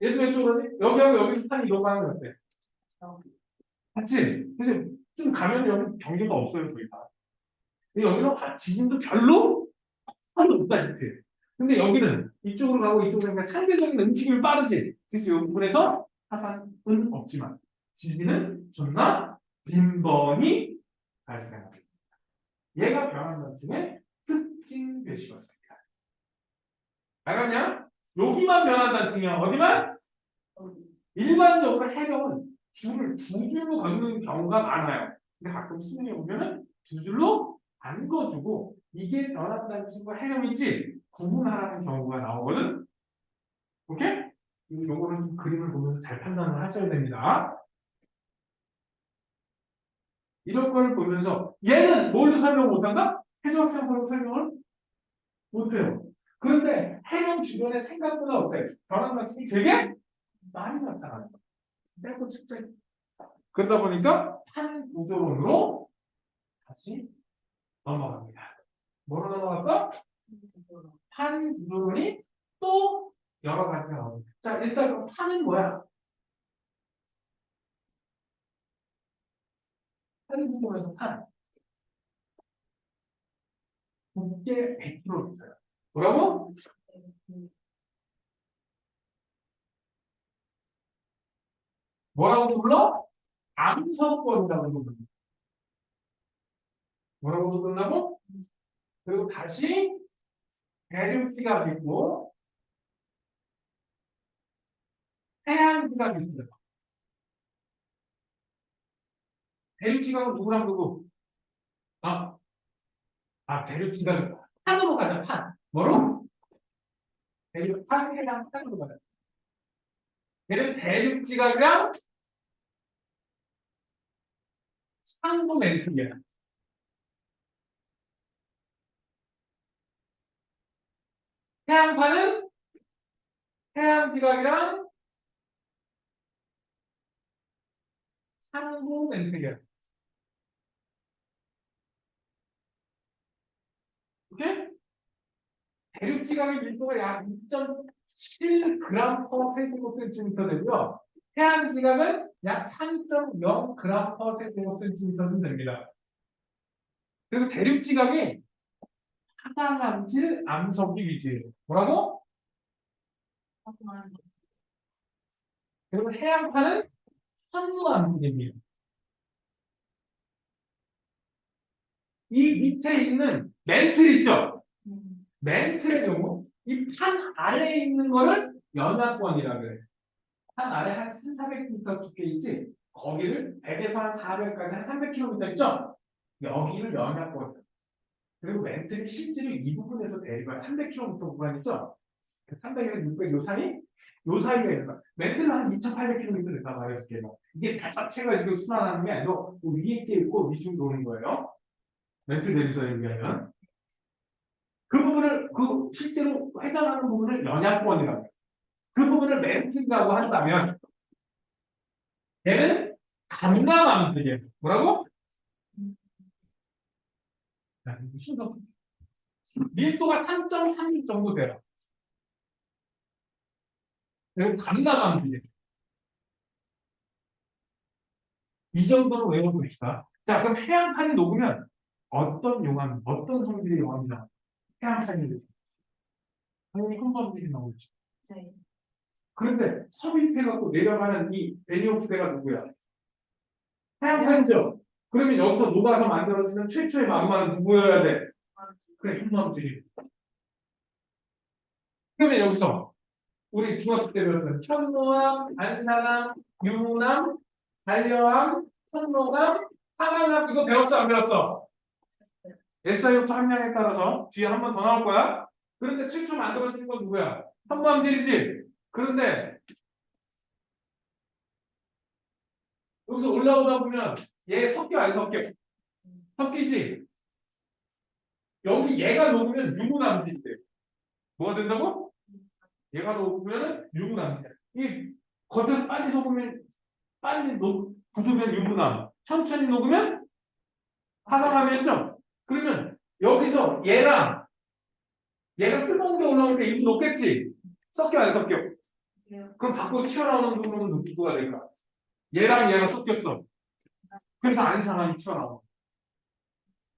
얘도 왼쪽으로 가지? 여기하고 여기 판이 이동 방향이 어때? 같이. 근데 좀 가면 여기 경계가 없어요, 거의 다. 근데 여기는 지진도 별로 없다시피 해요. 근데 여기는 이쪽으로 가고 이쪽으로 가니까 상대적인 움직임이 빠르지. 그래서 이 부분에서 화산은 없지만 지진은 존나 빈번히 발생합니다. 얘가 변환단층의 특징 되시겠습니다. 알겠냐? 여기만 변환단층이야. 어디만? 일반적으로 해령은 줄을 두 줄로 걷는 경우가 많아요. 근데 가끔 수능에 보면은 두 줄로 안 거주고 이게 변환단층과 해령이지 구분하라는 경우가 나오거든. 오케이? 요거는 좀 그림을 보면서 잘 판단을 하셔야 됩니다. 이런 걸 보면서 얘는 뭘로 설명 못한다? 해수학상으로 설명을 못해요. 그런데 해령 주변에 생각보다 어때? 변환단층이 되게 많이 나타나요. 짧고 측정. 그러다 보니까 판 구조론으로 다시 넘어갑니다. 뭐로 넘어갔어? 판 구조론이 또 여러 가지가 나옵니다. 자, 일단 그럼 판은 뭐야? 판 구조론에서 판. 두께 100km예요. 뭐라고? 뭐라고 불러? 암석권이라고 부릅니다. 뭐라고 부른다고? 그리고 다시 대륙지가 있고 해양지가 있습니다. 대륙지각은 누구랑 누구? 아, 대륙지각 판으로 가자, 판. 뭐로? 대륙판, 해양, 판으로 가자. 얘는 대륙지각이랑 상부 멘트야. 해양판은 해양지각이랑 상부 멘트야. 오케이? 대륙지각의 밀도가 약 2.7g per 세제곱센티미터 되고요. 해양지각은 약 3.0g per 세제곱센티미터는 됩니다. 그리고 대륙지각이 하단암질 암석이 위치해요. 뭐라고? 그리고 해양판은 현무암질입니다. 이 밑에 있는 멘틀 있죠? 멘틀의 경우 이 판 아래에 있는 거를 연합권이라 그래. 판 아래 한 3, 400m 두께 있지? 거기를 100에서 한 400까지 한 300km 있죠? 여기를 연합권. 그리고 멘틀이 실제로 이 부분에서 대립한 300km 구간 있죠? 그 300에서 600 요산이 요 사이가 있는 거야. 맨들은 한 2,800km 된다 말해서 개가. 이게 다 자체가 이렇게 순환하는 게 아니라 위에 게 있고 위중 도는 거예요. 맨들 대리선에 의하면. 그 부분을 실제로 회전하는 부분을 연약권이라고 해요. 그 부분을 맨들이라고 한다면 얘는 감남함수예요. 뭐라고? 순서. 밀도가 3.3 정도 돼요. 그리고 감남함수예요. 이 정도로 외워둡시다. 자, 그럼 해양판이 녹으면 어떤 용암, 어떤 성질의 용암이 나와요? 해양판이 당연히 흠범들이 나오죠. 네. 그런데 섭입해갖고 내려가는 이 베니오프대가 누구야? 해양판이죠. 그러면 여기서 녹아서 만들어지는 최초의 마그마는 누구여야 돼? 그래, 흠범들이. 그러면 여기서 우리 중학교 때 배웠던 현무암, 안산암, 유문암, 한려암, 성로암, 항암암 이거 배웠어 안 배웠어? SI부터 함량에 따라서 뒤에 한 번 더 나올 거야. 그런데 최초 만들어진 건 누구야? 현무암질이지. 그런데 여기서 올라오다 보면 얘 섞여 안 섞여? 섞이지. 여기 얘가 녹으면 유문암질이 돼. 뭐가 된다고? 얘가 녹으면 유문암질. 이 겉에서 빨리 속으면 빨리 굳으면 유문암. 천천히 녹으면 화강암이었죠. 그러면 여기서 얘랑 얘가 뜨거운 게 올라오니까 입이 녹겠지. 섞여 안 섞여? 그럼 밖으로 튀어나오는 부분은 누구가 될까? 얘랑 얘가 섞였어. 그래서 안산암이 튀어나와.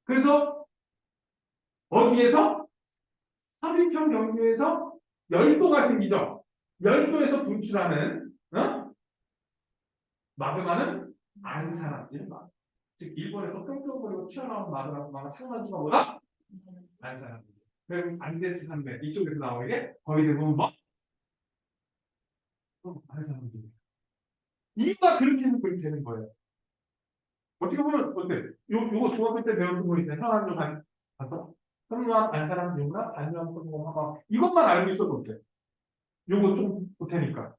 그래서 어디에서? 삽입형 경계에서 열도가 생기죠. 열도에서 분출하는 마그마는 안산암질 마그마. 즉 일본에서 끙끙거리고 튀어나온 마그마가 상반수가 뭐다? 안산암질. 그럼 안데스 산맥 이쪽에서 나오게 거의 대부분 뭐? 안산암질. 이유가 그렇게 해서 그렇게 되는 거예요. 어떻게 보면 어때? 요거 중학교 때 배웠던 거 있잖아. 현안로 봤어? 현무암, 안산암, 유무암, 안유암, 성공암 이것만 알고 있어도 돼. 요거 좀 못하니까.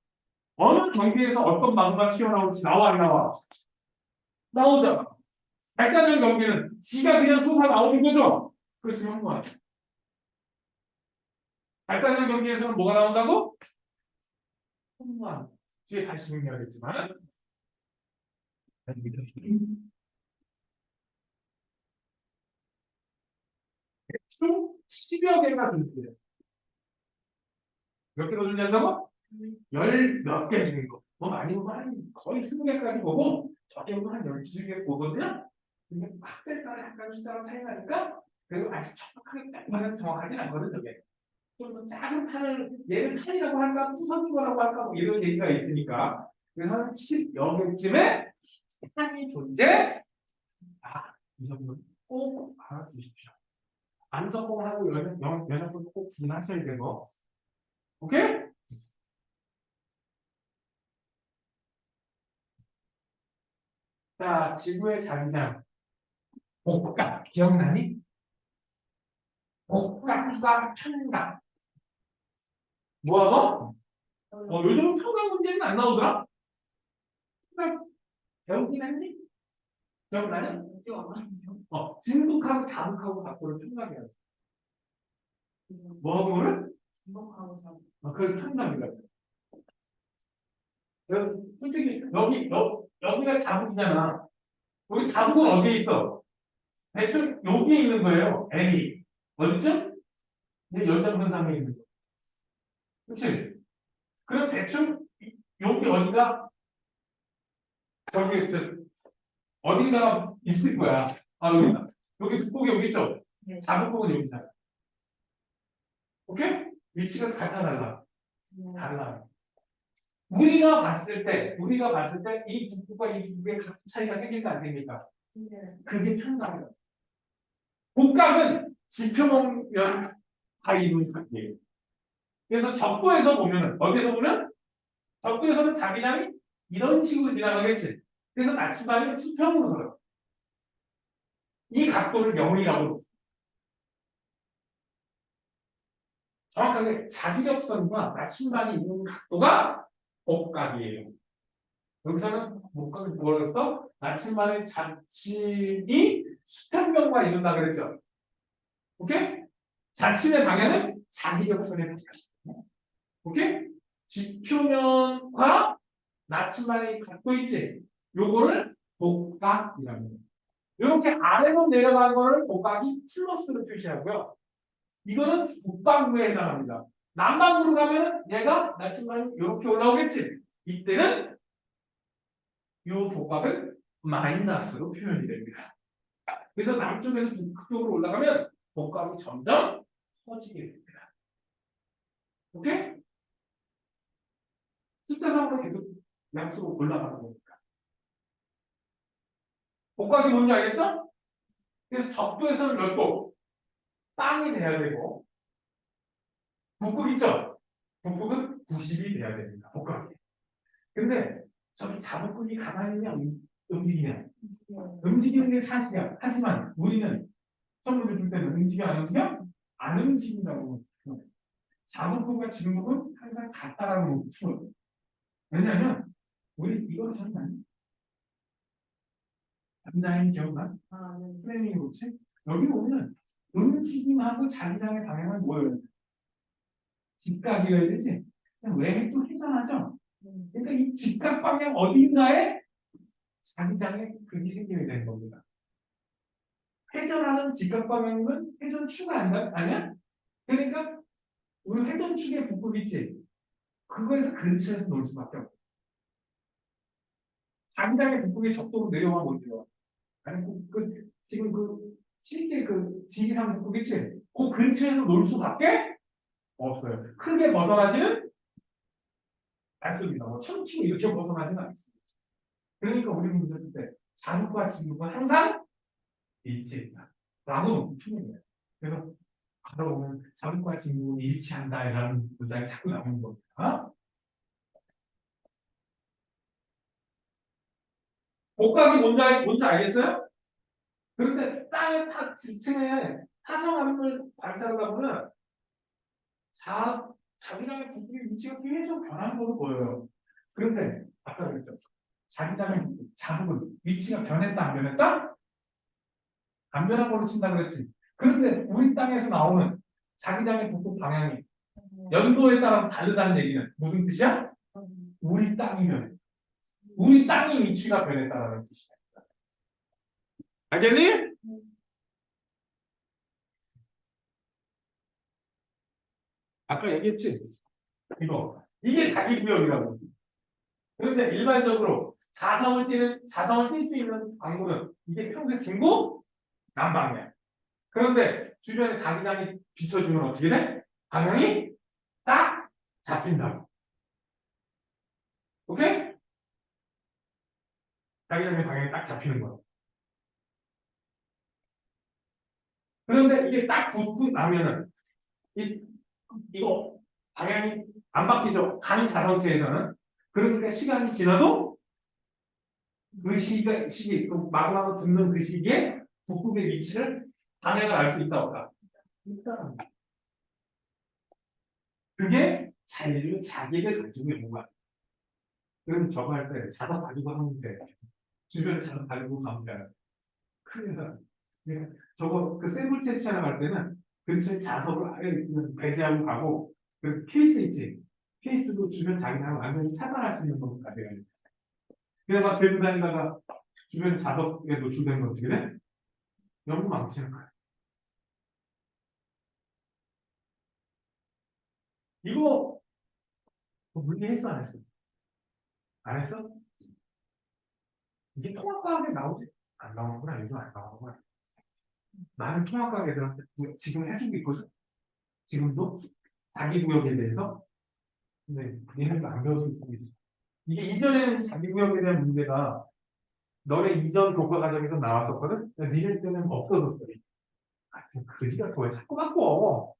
어느 경계에서 어떤 마그가 튀어나올지 나와 안 나와? 나오잖아. 발산형 경계는 지가 그냥 솟아 나오는 거죠. 그래서 현무암. 발산형 경계에서는 뭐가 나온다고? 현무암. 뒤에 다시 정리하겠지만 총 10여 개가 존재해요. 몇 개가 존재한다고? 열 몇 개 정도. 뭐 많이 보면 한 거의 20개까지 보고 적게 보면 한 12개 보거든요. 근데 학자에 따라 약간 숫자가 차이 나니까 그리고 아직 정확하게 100% 정확하진 않거든 저게. 좀 더 작은 판을 얘를 판이라고 할까 부서진 거라고 할까 뭐 이런 얘기가 있으니까 그래서 한 10여 개쯤에 판이 존재. 이 정도는 꼭 알아두십시오. 안전공하고 연역도 꼭 구분하셔야 되고. 오케이? 자, 지구의 자기장. 복각. 기억나니? 복각과 편각. 뭐하고? 요즘 평각 문제는 안 나오더라? 평각 배우긴 했니? 기억나니? 기억 안 나는데요? 진북하고 자북하고 각도를 평각해야 돼. 뭐하고를? 진동하고 잘. 그걸 평각이라 돼. 솔직히, 여기가 자북이잖아. 여기 자북은 어디에 있어? 대충 여기에 있는 거예요. M이. 어디쯤? 연장선상에 있는 거. 그치? 그럼 대충 여기 어디가 저기 어딘가 있을 거야. 여기다. 여기 북극이 여기 있죠? 네. 자북극은 여기 있잖아. 오케이? 위치가 같아 달라. 네. 달라. 우리가 봤을 때 이 북극과 이 북극의 각 차이가 생길까 안 생길까? 네. 그게 편각이야. 복각은 지표면 다 이루는 각이에요. 그래서 적도에서 보면은 어디에서 보면 적도에서는 자기장이 이런 식으로 지나가겠지. 그래서 나침반이 수평으로 서요. 이 각도를 0이라고. 정확하게 자기력선과 나침반이 있는 각도가 복각이에요. 여기서는 복각이 뭐라고 했어? 나침반의 자침이 수평경과 이룬다 그랬죠. 오케이? 자침의 방향은 자기력선의 방향. 오케이? 지표면과 나침반의 각도 있지? 요거를 복각이라고 해요. 이렇게 아래로 내려가는 거를 복각이 플러스로 표시하고요. 이거는 북반구에 해당합니다. 남반구로 가면 얘가 나침반이 이렇게 올라오겠지? 이때는 이 복각은 마이너스로 표현이 됩니다. 그래서 남쪽에서 북쪽으로 올라가면 복각이 점점 커지게 됩니다. 오케이? 숫자상으로 계속 양쪽으로 올라가는 거니까. 복각이 뭔지 알겠어? 그래서 적도에서는 몇 도? 땅이 돼야 되고 북극 있죠? 북극은 90이 돼야 됩니다. 복각이. 근데 저기 자북극이 가만히 있냐 움직이냐? 움직이는 게 사실이야. 하지만 우리는 선물을 줄 때는 움직여 안 움직여? 안 움직인다고. 자북극과 진북은 항상 같다라는 거죠. 왜냐하면 우리 이걸 하면 남자인 기억나? 프레밍 로체 여기 보면 움직임하고 자기장의 방향은 뭐예요? 직각이어야 되지. 왜 또 회전하죠? 그러니까 이 직각 방향 어디인가에 자기장의 극이 생기게 되는 겁니다. 회전하는 직각 방향은 회전축 아니야? 그러니까 우리 회전축의 북극 있지? 그거에서 근처에서 놀 수밖에 없어. 자기장의 북극의 적도로 내려와 못 내려와. 아니 지금 실제 지기상 북극 있지? 그 근처에서 놀 수밖에 없어요. 크게 벗어나지는 않습니다. 뭐 1000km 이렇게 벗어나지는 않습니다. 그러니까 우리는 문제 때 자극과 진극은 항상 일치했다. 라고 표현해요. 그래서 바로 오늘 자극과 진극은 일치한다라는 문장이 자꾸 나오는 겁니다. 복각이 뭔지 알겠어요? 그런데 땅의 지층에 타성함을 발산하다 보면 자기장의 부분의 위치가 계속 변하는 걸로 보여요. 그런데 아까 그랬죠. 자기장의 자국은 위치가 변했다 안 변했다? 안 변한 걸로 친다 그랬지. 그런데 우리 땅에서 나오는 자기장의 북극 방향이 연도에 따라 다르다는 얘기는 무슨 뜻이야? 우리 땅이면 우리 땅의 위치가 변했다는 뜻이야. 알겠니? 아까 얘기했지? 이게 자기 구역이라고. 그런데 일반적으로 자성을 띌 수 있는 방법은 이게 평소에 중구 남방이야. 그런데 주변에 자기장이 비춰주면 어떻게 돼? 방향이 딱 잡힌다고. 오케이? 자기장의 방향이 딱 잡히는 거야. 그런데 이게 딱 붙고 나면은 이거 방향이 안 바뀌죠. 간 자성체에서는. 그러니까 시간이 지나도 그 그 마구마구 듣는 그 시기에 북극의 위치를 방향을 알 수 있다 없다. 있다. 그게 자기를 가지고 있는 거야. 그럼 저거 할 때 자석 가지고 하면 돼. 주변에 자석 가지고 가면 돼. 큰일 나. 저거 그 샘플 촬영할 때는 근처에 자석을 아예 배제하고 가고 그 케이스 있지. 케이스도 주변 자기랑 완전히 차단할 수 있는 것도 가져가야 돼. 그냥 막 들고 다니다가 주변 자석에 노출된 거 어떻게 돼? 너무 망치는 거야. 이거 물리 했어 안 했어? 안 했어? 이게 통합과학에 나오지? 안 나오는구나. 요즘 안 나오는구나. 나는 통합과학 애들한테 지금 해주고 있거든? 지금도 자기 구역에 대해서. 근데 얘네도 안 배워주고 있어. 이게 이전에는 자기 구역에 대한 문제가 너네 이전 교과 과정에서 나왔었거든? 근데 니네 때는 없어졌어. 하여튼 그지 같은 거야. 자꾸 바꿔.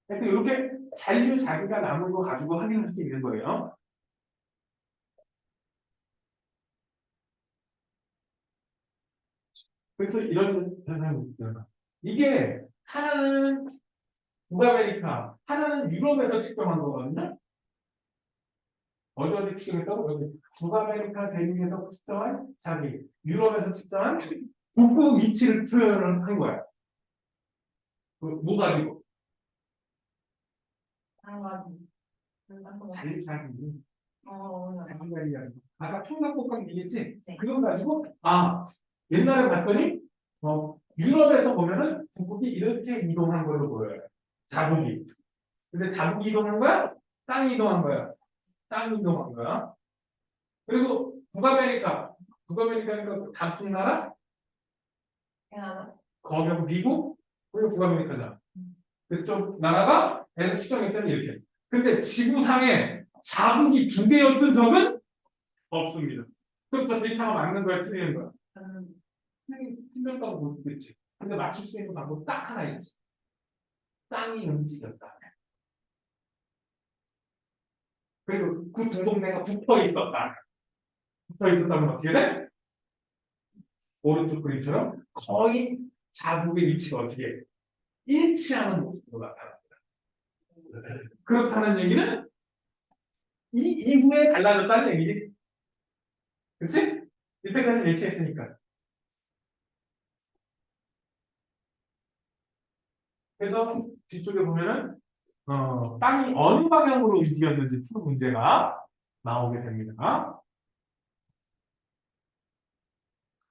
하여튼 이렇게 자기가 남은 거 가지고 확인할 수 있는 거예요. 그래서 이런 현상이 있어요. 이게 하나는 북아메리카. 하나는 유럽에서 측정한 거거든요. 어디 측정했다고? 여기. 북아메리카 대륙에서 측정한 자기. 유럽에서 측정한 북극 위치를 표현을 한 거야. 뭐 가지고? 장관이. 자기. 어, 자기가 아까 평각곡각 얘기했지? 네. 그거 가지고, 옛날에 봤더니, 유럽에서 보면은 북극이 이렇게 이동한 걸로 보여요. 자국이. 근데 자국이 이동한 거야? 땅이 이동한 거야? 땅이 이동한 거야. 그리고 북아메리카니까 단풍 나라? 캐나다. 거기하고 미국? 그리고 북아메리카잖아. 그쪽 나라가 에서 측정했더니 이렇게. 근데 지구상에 자국이 두 개였던 적은 없습니다. 그럼 저 데이터가 맞는 거야, 틀리는 거야? 틀렸다고 볼 수도 있지. 근데 맞출 수 있는 방법 딱 하나 있지. 땅이 움직였다. 그리고 그 두 동네가 붙어 있었다. 붙어 있었다면 어떻게 돼? 오른쪽 그림처럼 거의 자국의 위치가 어떻게 해? 일치하는 모습으로 나타납니다. 그렇다는 얘기는 이 이후에 달라졌다는 얘기지. 그치? 이때까지 일치했으니까. 그래서 뒤쪽에 보면은 땅이 어느 방향으로 움직였는지 푸는 문제가 나오게 됩니다.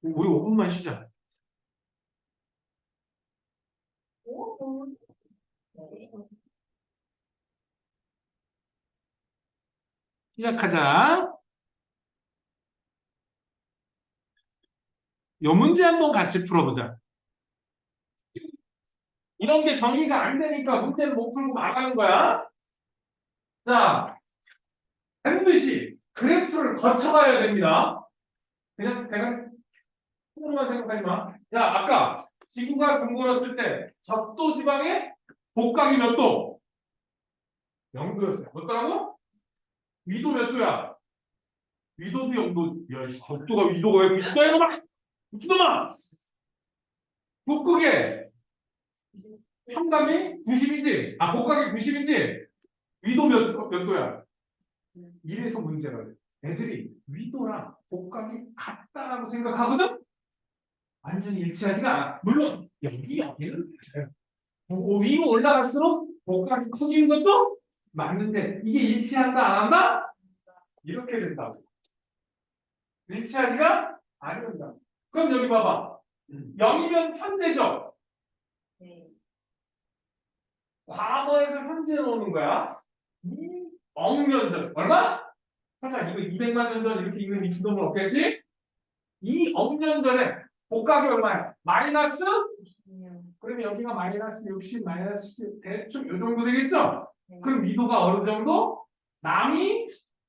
우리 5분만 쉬자. 오, 네. 시작하자. 이 문제 한번 같이 풀어보자. 이런 게 정리가 안 되니까 문제를 못 풀고 말하는 거야. 자, 반드시 그래프를 거쳐가야 됩니다. 그냥 대강 통으로만 생각하지 마. 야, 아까 지구가 둥글었을 때 적도 지방의 복각이 몇 도? 0도였어요. 뭐더라고? 위도 몇 도야? 위도도 0도. 야, 이 적도가 위도가 왜 90도야, 이놈아? 미친놈아! 북극의 평감이 90이지? 복각이 90이지? 위도 몇 도야? 이래서 문제가 돼. 애들이 위도랑 복각이 같다라고 생각하거든? 완전히 일치하지가 않아. 물론, 여기는 위로 올라갈수록 복각이 커지는 것도 맞는데, 이게 일치한다, 안 한다? 이렇게 된다고. 일치하지가 않는다. 그럼 여기 봐봐. 0이면 현재죠? 네. 과거에서 현재로 오는 거야. 2억 년 전. 얼마? 잠깐, 이거 200만 년 전 이렇게 있는 미친놈은 없겠지? 2억 년 전에 복각이 얼마야? 마이너스? 그러면 여기가 마이너스 60, 마이너스 10, 대충 이 정도 되겠죠? 네. 그럼 미도가 어느 정도? 남이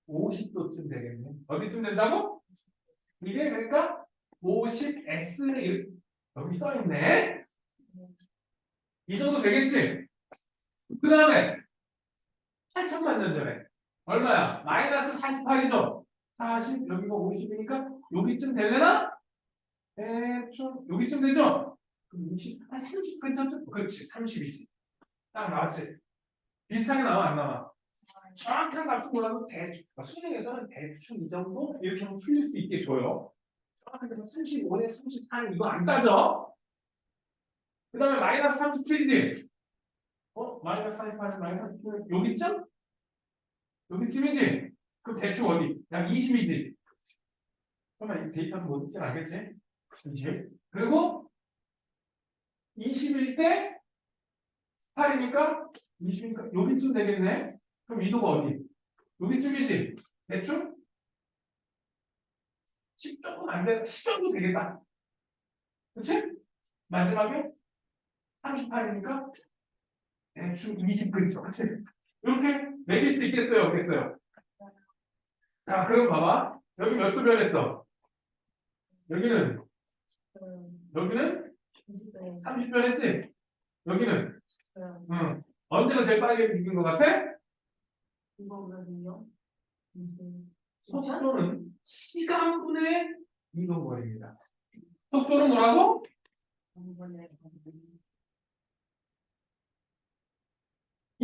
50도쯤 되겠네. 어디쯤 된다고? 이게 그러니까 50S 여기 써있네. 이 정도 되겠지? 그 다음에 8천만 년 전에 얼마야? 마이너스 48이죠? 40, 여기가 50이니까 여기쯤 되려나? 대충 여기쯤 되죠? 그럼 20, 한 30 근처쯤? 그렇지, 30이지. 딱 나왔지? 비슷하게 나와, 안 나와? 정확한 값을 몰라도 대충, 수능에서는 대충 이 정도? 이렇게 하면 풀릴 수 있게 줘요. 정확하게 35에 34 이거 안 따져? 그 다음에 마이너스 37이지? 마이너스 48, 마이너스 37, 여기쯤? 여기쯤이지? 그럼 대충 어디? 약 20이지? 잠깐만, 이 데이터는 못 읽진 않겠지? 20. 그리고 20일 때 8이니까 20이니까 여기쯤 되겠네? 그럼 이도가 어디? 여기쯤이지? 대충? 10 조금 안 돼. 10 정도 되겠다. 그치? 마지막에 38이니까 대충 20 근처. 그치? 이렇게 매길 수 있겠어요? 없겠어요? 자, 그럼 봐봐. 여기 몇 도 변했어? 여기는 30 변했지? 여기는 언제가 제일 빠르게 비긴 것 같아? 이거거든요. 속도는 시간분의 이동거리입니다. 속도는 뭐라고?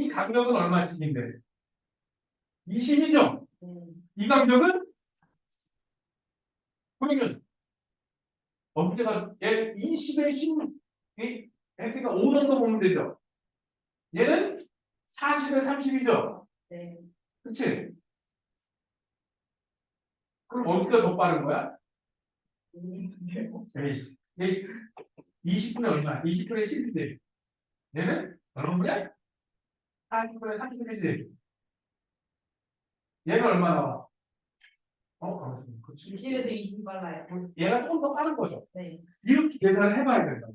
이 간격은 얼마씩인데? 20이죠? 네. 이 간격은? 그러면 언제가 얘 20에 16, 이 x가 5 정도 보면 되죠? 얘는 40에 30이죠? 네. 그치? 그럼 어디가 더 빠른 거야? 에이, 얘 20분에 얼마? 20분에 10이지? 얘는 얼마야? 40분에 30이지? 얘가 얼마 나와? 그 60에서 20이 빨라요. 얘가 조금 더 빠른 거죠. 네. 이렇게 계산을 해봐야 된다.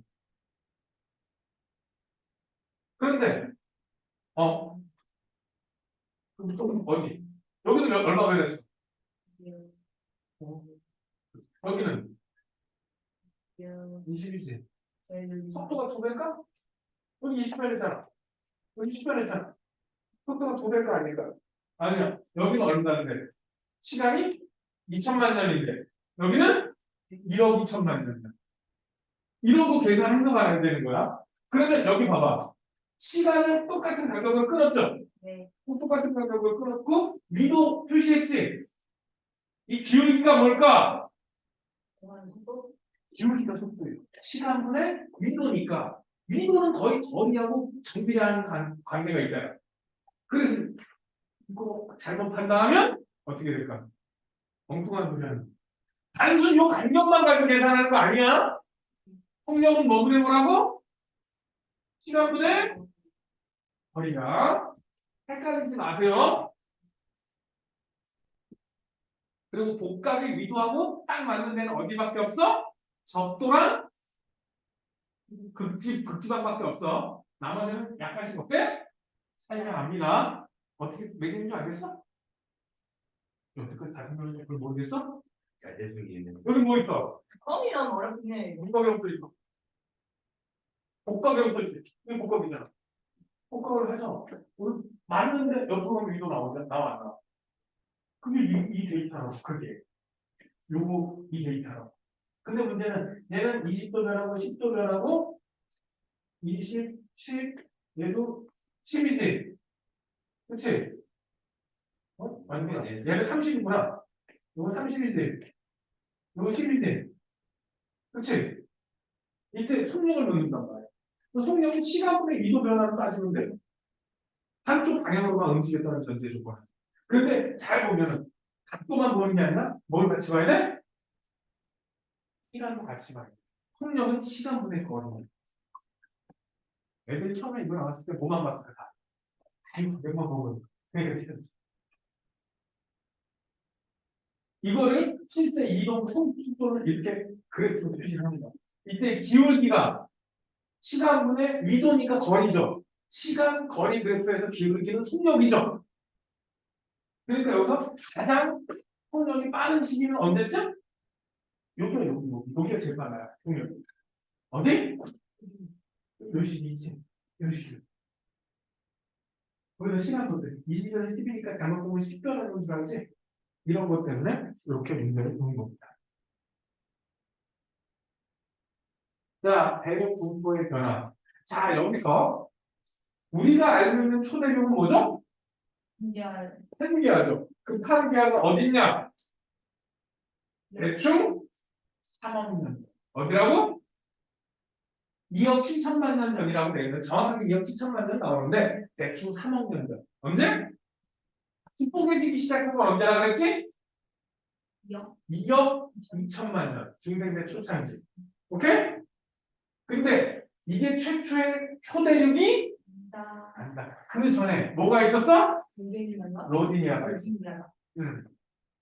그런데, 그럼 또 어디? 여기는 얼마 걸렸어? 여기는 20이지? 속도가 2배일까? 여기 20배랬잖아. 여기 10배랬잖아. 속도가 2배일까 아닐까? 아니야. 여기는 얼마인데? 시간이 2천만 년인데, 여기는 1억 2천만 년이야. 이런 거 계산해서 가야 되는 거야. 그러면 여기 봐봐. 시간은 똑같은 간격을 끊었죠? 네. 똑같은 간격을 끊었고, 위도 표시했지? 이 기울기가 뭘까? 기울기가 속도예요. 시간분의 위도니까. 위도는 거의 거리하고 정비례하는 관계가 있잖아요. 그래서 이거 잘못 판단하면 어떻게 될까? 엉뚱한 소리 하는. 단순 요 간격만 가지고 계산하는 거 아니야? 폭력은 뭐 그래 뭐라고? 시간분의 거리가. 헷갈리지 마세요. 그리고 복각의 위도하고 딱 맞는 데는 어디밖에 없어? 적도랑 극지방밖에 없어. 나머지는 약간씩 어때? 차이가 납니다. 어떻게 매기는 줄 알겠어? 여태까지 다 생각했는데 그걸 모르겠어? 여기 뭐 있어? 껌이면 어렵긴 해. 복각이라고 써있어. 복각이라고 써있어. 이게 복각이잖아. 복각을 해서 맞는데 옆으로 가면 위도 나오잖아. 나와 안 나와? 그게 이 데이터라고. 그게. 요거 이 데이터라고. 근데 문제는 얘는 20도 변하고 10도 변하고 20, 10, 얘도 10이지? 그치? 아니구나. 얘는 30이구나. 이거 30이지? 이거 10이지? 그치? 이때 속력을 넣는단 말이야. 그 속력은 시간분의 위도 변화를 따지면 돼. 한쪽 방향으로만 움직였다는 전제 조건. 그런데 잘 보면은 각도만 보는 게 아니라 뭘 같이 봐야 돼? 시간도 같이 봐야 돼. 속력은 시간분의 거리. 애들이 처음에 이거 나왔을 때 뭐만 봤을까? 다. 가격만 보고. 그러니까 틀렸지. 이거를 실제 이동 속도를 이렇게 그래프로 표시를 합니다. 이때 기울기가 시간분의 위도니까 거리죠. 시간, 거리 그래프에서 기울기는 속력이죠. 그러니까 여기서 가장 속력이 빠른 시기는 언제쯤? 여기가 제일 빨라요. 속력. 어디? 요 시기지. 요 시기. 거기서 시간 것들 20에서 10이니까 잘못 보면 10변하는 줄 알지? 이런 것 때문에 이렇게 문제를 푸는 겁니다. 자, 대륙 분포의 변화. 자, 여기서 우리가 알고 있는 초대륙은 뭐죠? 신기할. 판기하죠. 그 판기하가 어딨냐? 대충 3억 년. 어디라고? 2억 7천만 년 전이라고 되어 있는데 정확하게 2억 7천만 년 나오는데 대충 3억 년 전. 언제? 찌뽀개지기 시작한 건 언제라 그랬지? 2억 2천만 년. 중생대 초창기. 오케이? 근데 이게 최초의 초대륙이 아니다. 그 전에 뭐가 있었어? 로디니아가 있었어.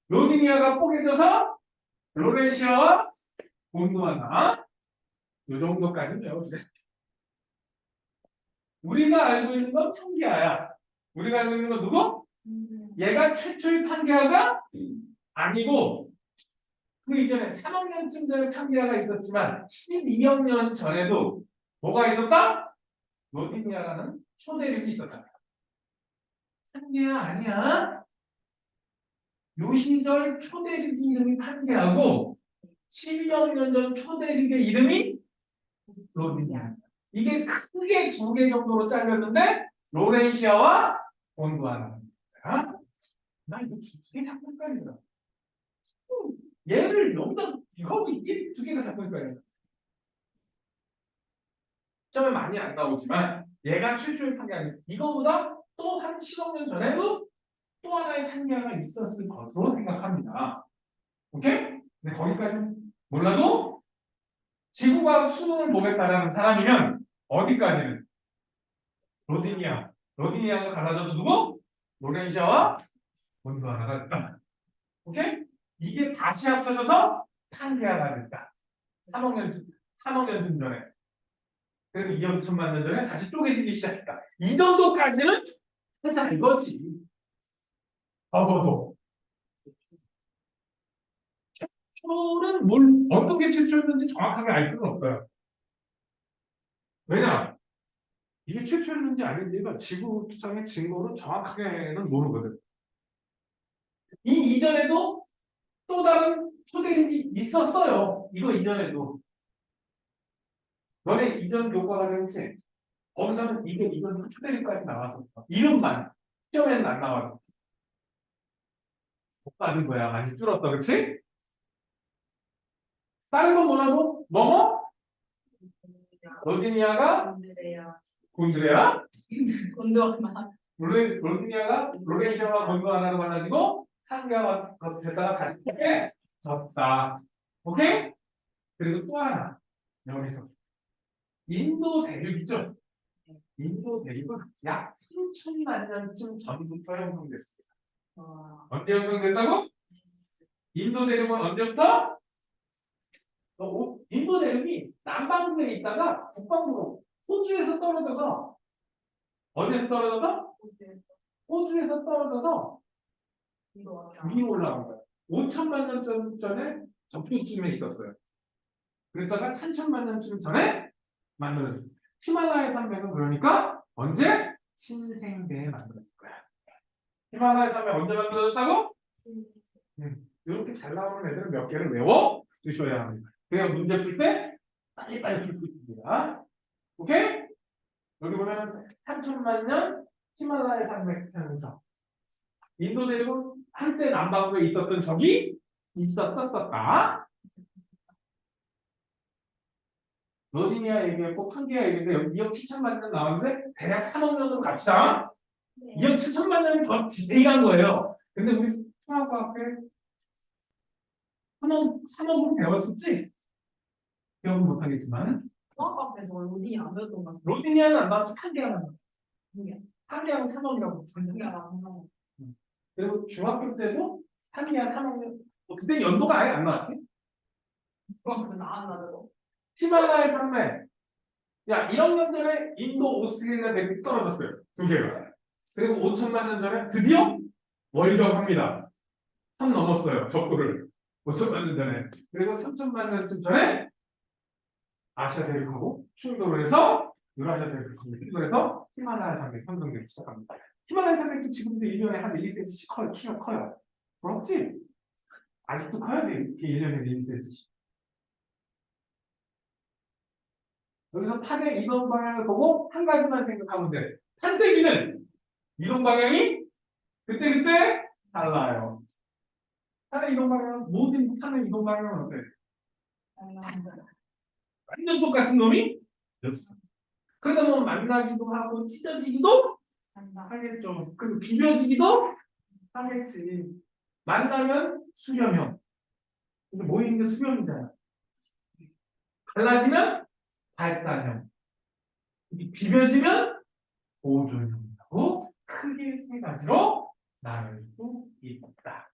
로디니아가 뽀개져서 로레시아와 곤도와나 요 정도까지는 외워주세요. 우리가 알고 있는 건 판게아야. 우리가 알고 있는 건 누구? 얘가 최초의 판게아가 아니고 그 이전에 3억 년쯤 전에 판게아가 있었지만 12억 년 전에도 뭐가 있었다? 로디니아라는 초대륙이 있었다. 판게아 아니야. 요 시절 초대륙 이름이 판게아고 12억 년 전 초대륙의 이름이 로디니아. 이게 크게 두 개 정도로 잘렸는데 로렌시아와 곤도아나. 나 이거 진짜 자꾸 헷갈린다. 얘를 여기다 이거 이 두 개가 자꾸 헷갈려. 점에 많이 안 나오지만 얘가 최초의 판결. 이거보다 또 한 10억 년 전에도 또 하나의 판결가 있었을 것으로 생각합니다. 오케이? 근데 거기까지는 몰라도 지구과학 수능을 보겠다라는 사람이면 어디까지는? 로디니아. 로디니아가 갈라져서 누구? 로렌시아와 곤도아나가 됐다. 오케이? 이게 다시 합쳐져서 판게아가 됐다. 3억 년쯤 전에. 그리고 2억 2천만 년 전에 다시 쪼개지기 시작했다. 이 정도까지는 괜찮아 이거지. 적어도. 최초는 어떤 게 최초였는지 정확하게 알 수는 없어요. 왜냐? 이게 최초였는지 아닌지가 지구상의 증거로 정확하게는 모르거든. 이 이전에도 또 다른 초대림이 있었어요. 이거 이전에도. 너네 이전 교과가 되는지 거기서는 이게 이전 초대림까지 나왔었어. 이름만. 시험에는 안 나와도. 못 받은 거야. 많이 줄었어. 그치? 다른 건 뭐라고? 뭐뭐? 로디니아가 곤드레아? 곤도아나. 로디니아가 로렌시아와 곤도아나로 만나지고 한계가 됐다가 다시 졌다. 오케이? 그리고 또 하나 여기서 인도 대륙이죠. 인도 대륙은 약 3천만 년쯤 전부터 형성됐습니다. 언제 형성됐다고? 인도 대륙은 언제부터? 인도 대륙이 남반구에 있다가 북반구로 호주에서 떨어져서 어디에서 떨어져서? 호주에서 떨어져서 위로 올라온 거야. 5천만 년 전에 적도쯤에 있었어요. 그러다가 3천만 년쯤 전에 만들어졌어요. 히말라야 산맥은 그러니까 언제? 신생대에 만들어질 거야. 히말라야 산맥 언제 만들어졌다고? 이렇게 잘 나오는 애들은 몇 개를 외워 두셔야 합니다. 그래야 문제 풀 때 빨리빨리 풀 수 있습니다. 오케이? 여기 보면 3천만 년 히말라야 산맥 현상. 인도 대륙은 한때 남반구에 있었던 적이 있었었다. 로디니아 얘기했고 판게아 얘기했는데 여기 2억 7천만 년 나왔는데 대략 3억 년으로 갑시다. 2억 7천만 년이 더 디테일한 거예요. 근데 우리 통합과학회 3억으로 배웠었지? 기억은 못하겠지만 중학교 때 로딩이 안 배웠던 것 같아. 로디니아는 안 나왔지 판게아는 나왔지. 판게아는 3억이라고. 그리고 중학교 때도 판게아 3억 년 그때 연도가 아예 안 나왔지? 중학교 나왔나도. 히말라야 산맥. 야, 1억 년 전에 인도 오스트레일리아 대륙이 떨어졌어요. 두 개가. 그리고 5천만 년 전에 드디어 월경합니다. 3 넘었어요. 적도를. 5천만 년 전에. 그리고 3천만 년쯤 전에 아시아 대륙하고 충돌을 해서 유라시아 대륙을 충돌해서 히말라야 산맥 형성되기 시작합니다. 히말라야 산맥도 지금도 1년에 한 1cm씩 커요. 키가 커요. 부럽지? 아직도 커야 돼. 1년에 1cm씩. 여기서 판의 이동 방향을 보고 한 가지만 생각하면 돼. 판때기는 이동 방향이 그때 달라요. 판의 이동 방향은 모든 판의 이동 방향은 어때? 완전 똑같은 놈이? 그러다 보면 만나기도 하고 찢어지기도 하겠죠. 그리고 비벼지기도 하겠지. 만나면 수렴형. 근데 모이는 게 수렴이잖아. 갈라지면 발산형. 비벼지면 보존형이라고 크게 세 가지로 나눌 수 있다.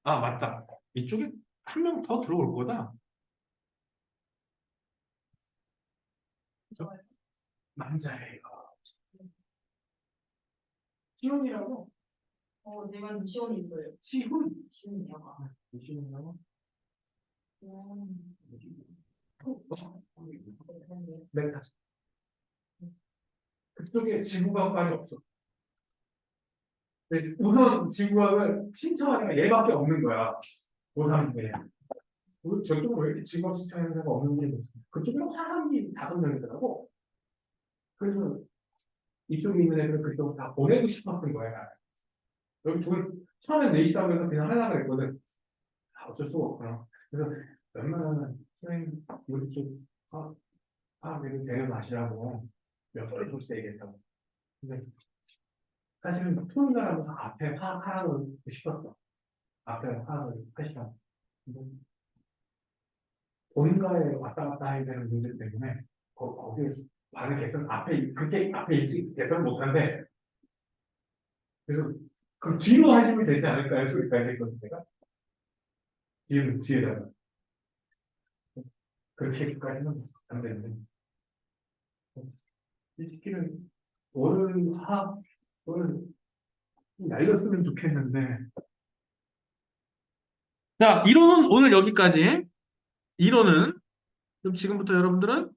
아, 맞다. 이쪽에 한 명 더 들어올 거다. 남자예요. 시온이라고? 지금 시원이 있어요. 시훈? 시원이요. 시훈이라고? 네, 다시. 그쪽에 지구과학관이 없어. 근데 우선 지구과학을 신청하니까 얘밖에 없는 거야. 고3에. 저쪽은 왜 이렇게 지구과학 신청하는 데가 없는 게 그쪽은 화학이 5명이더라고. 그래서 이쪽에 있는 애들은 그쪽으로 다 보내고 싶었던 거야. 나는. 여기 저걸 처음에 내시다고 해서 그냥 하려고 했거든. 어쩔 수가 없구나. 그래서 웬만하면 선생님 우리 쪽 그래도 데려가시라고 몇 번을 줬어 얘기했다고. 근데 사실은 토요일날하면서 앞에 파악하라고 싶었어. 앞에 파악을 하시라고. 근데 본가에 왔다 갔다 해야 되는 문제 때문에 거기에 반응 개선 그게 앞에 일찍 개선 못한대. 그래서 그럼 뒤로 하시면 되지 않을까요? 소리까지 했거든 내가. 뒤에다가 그렇게까지는 안 되는데 이 새끼는 오늘 날렸으면 좋겠는데. 자, 이론은 오늘 여기까지. 이론은 그럼 지금부터 여러분들은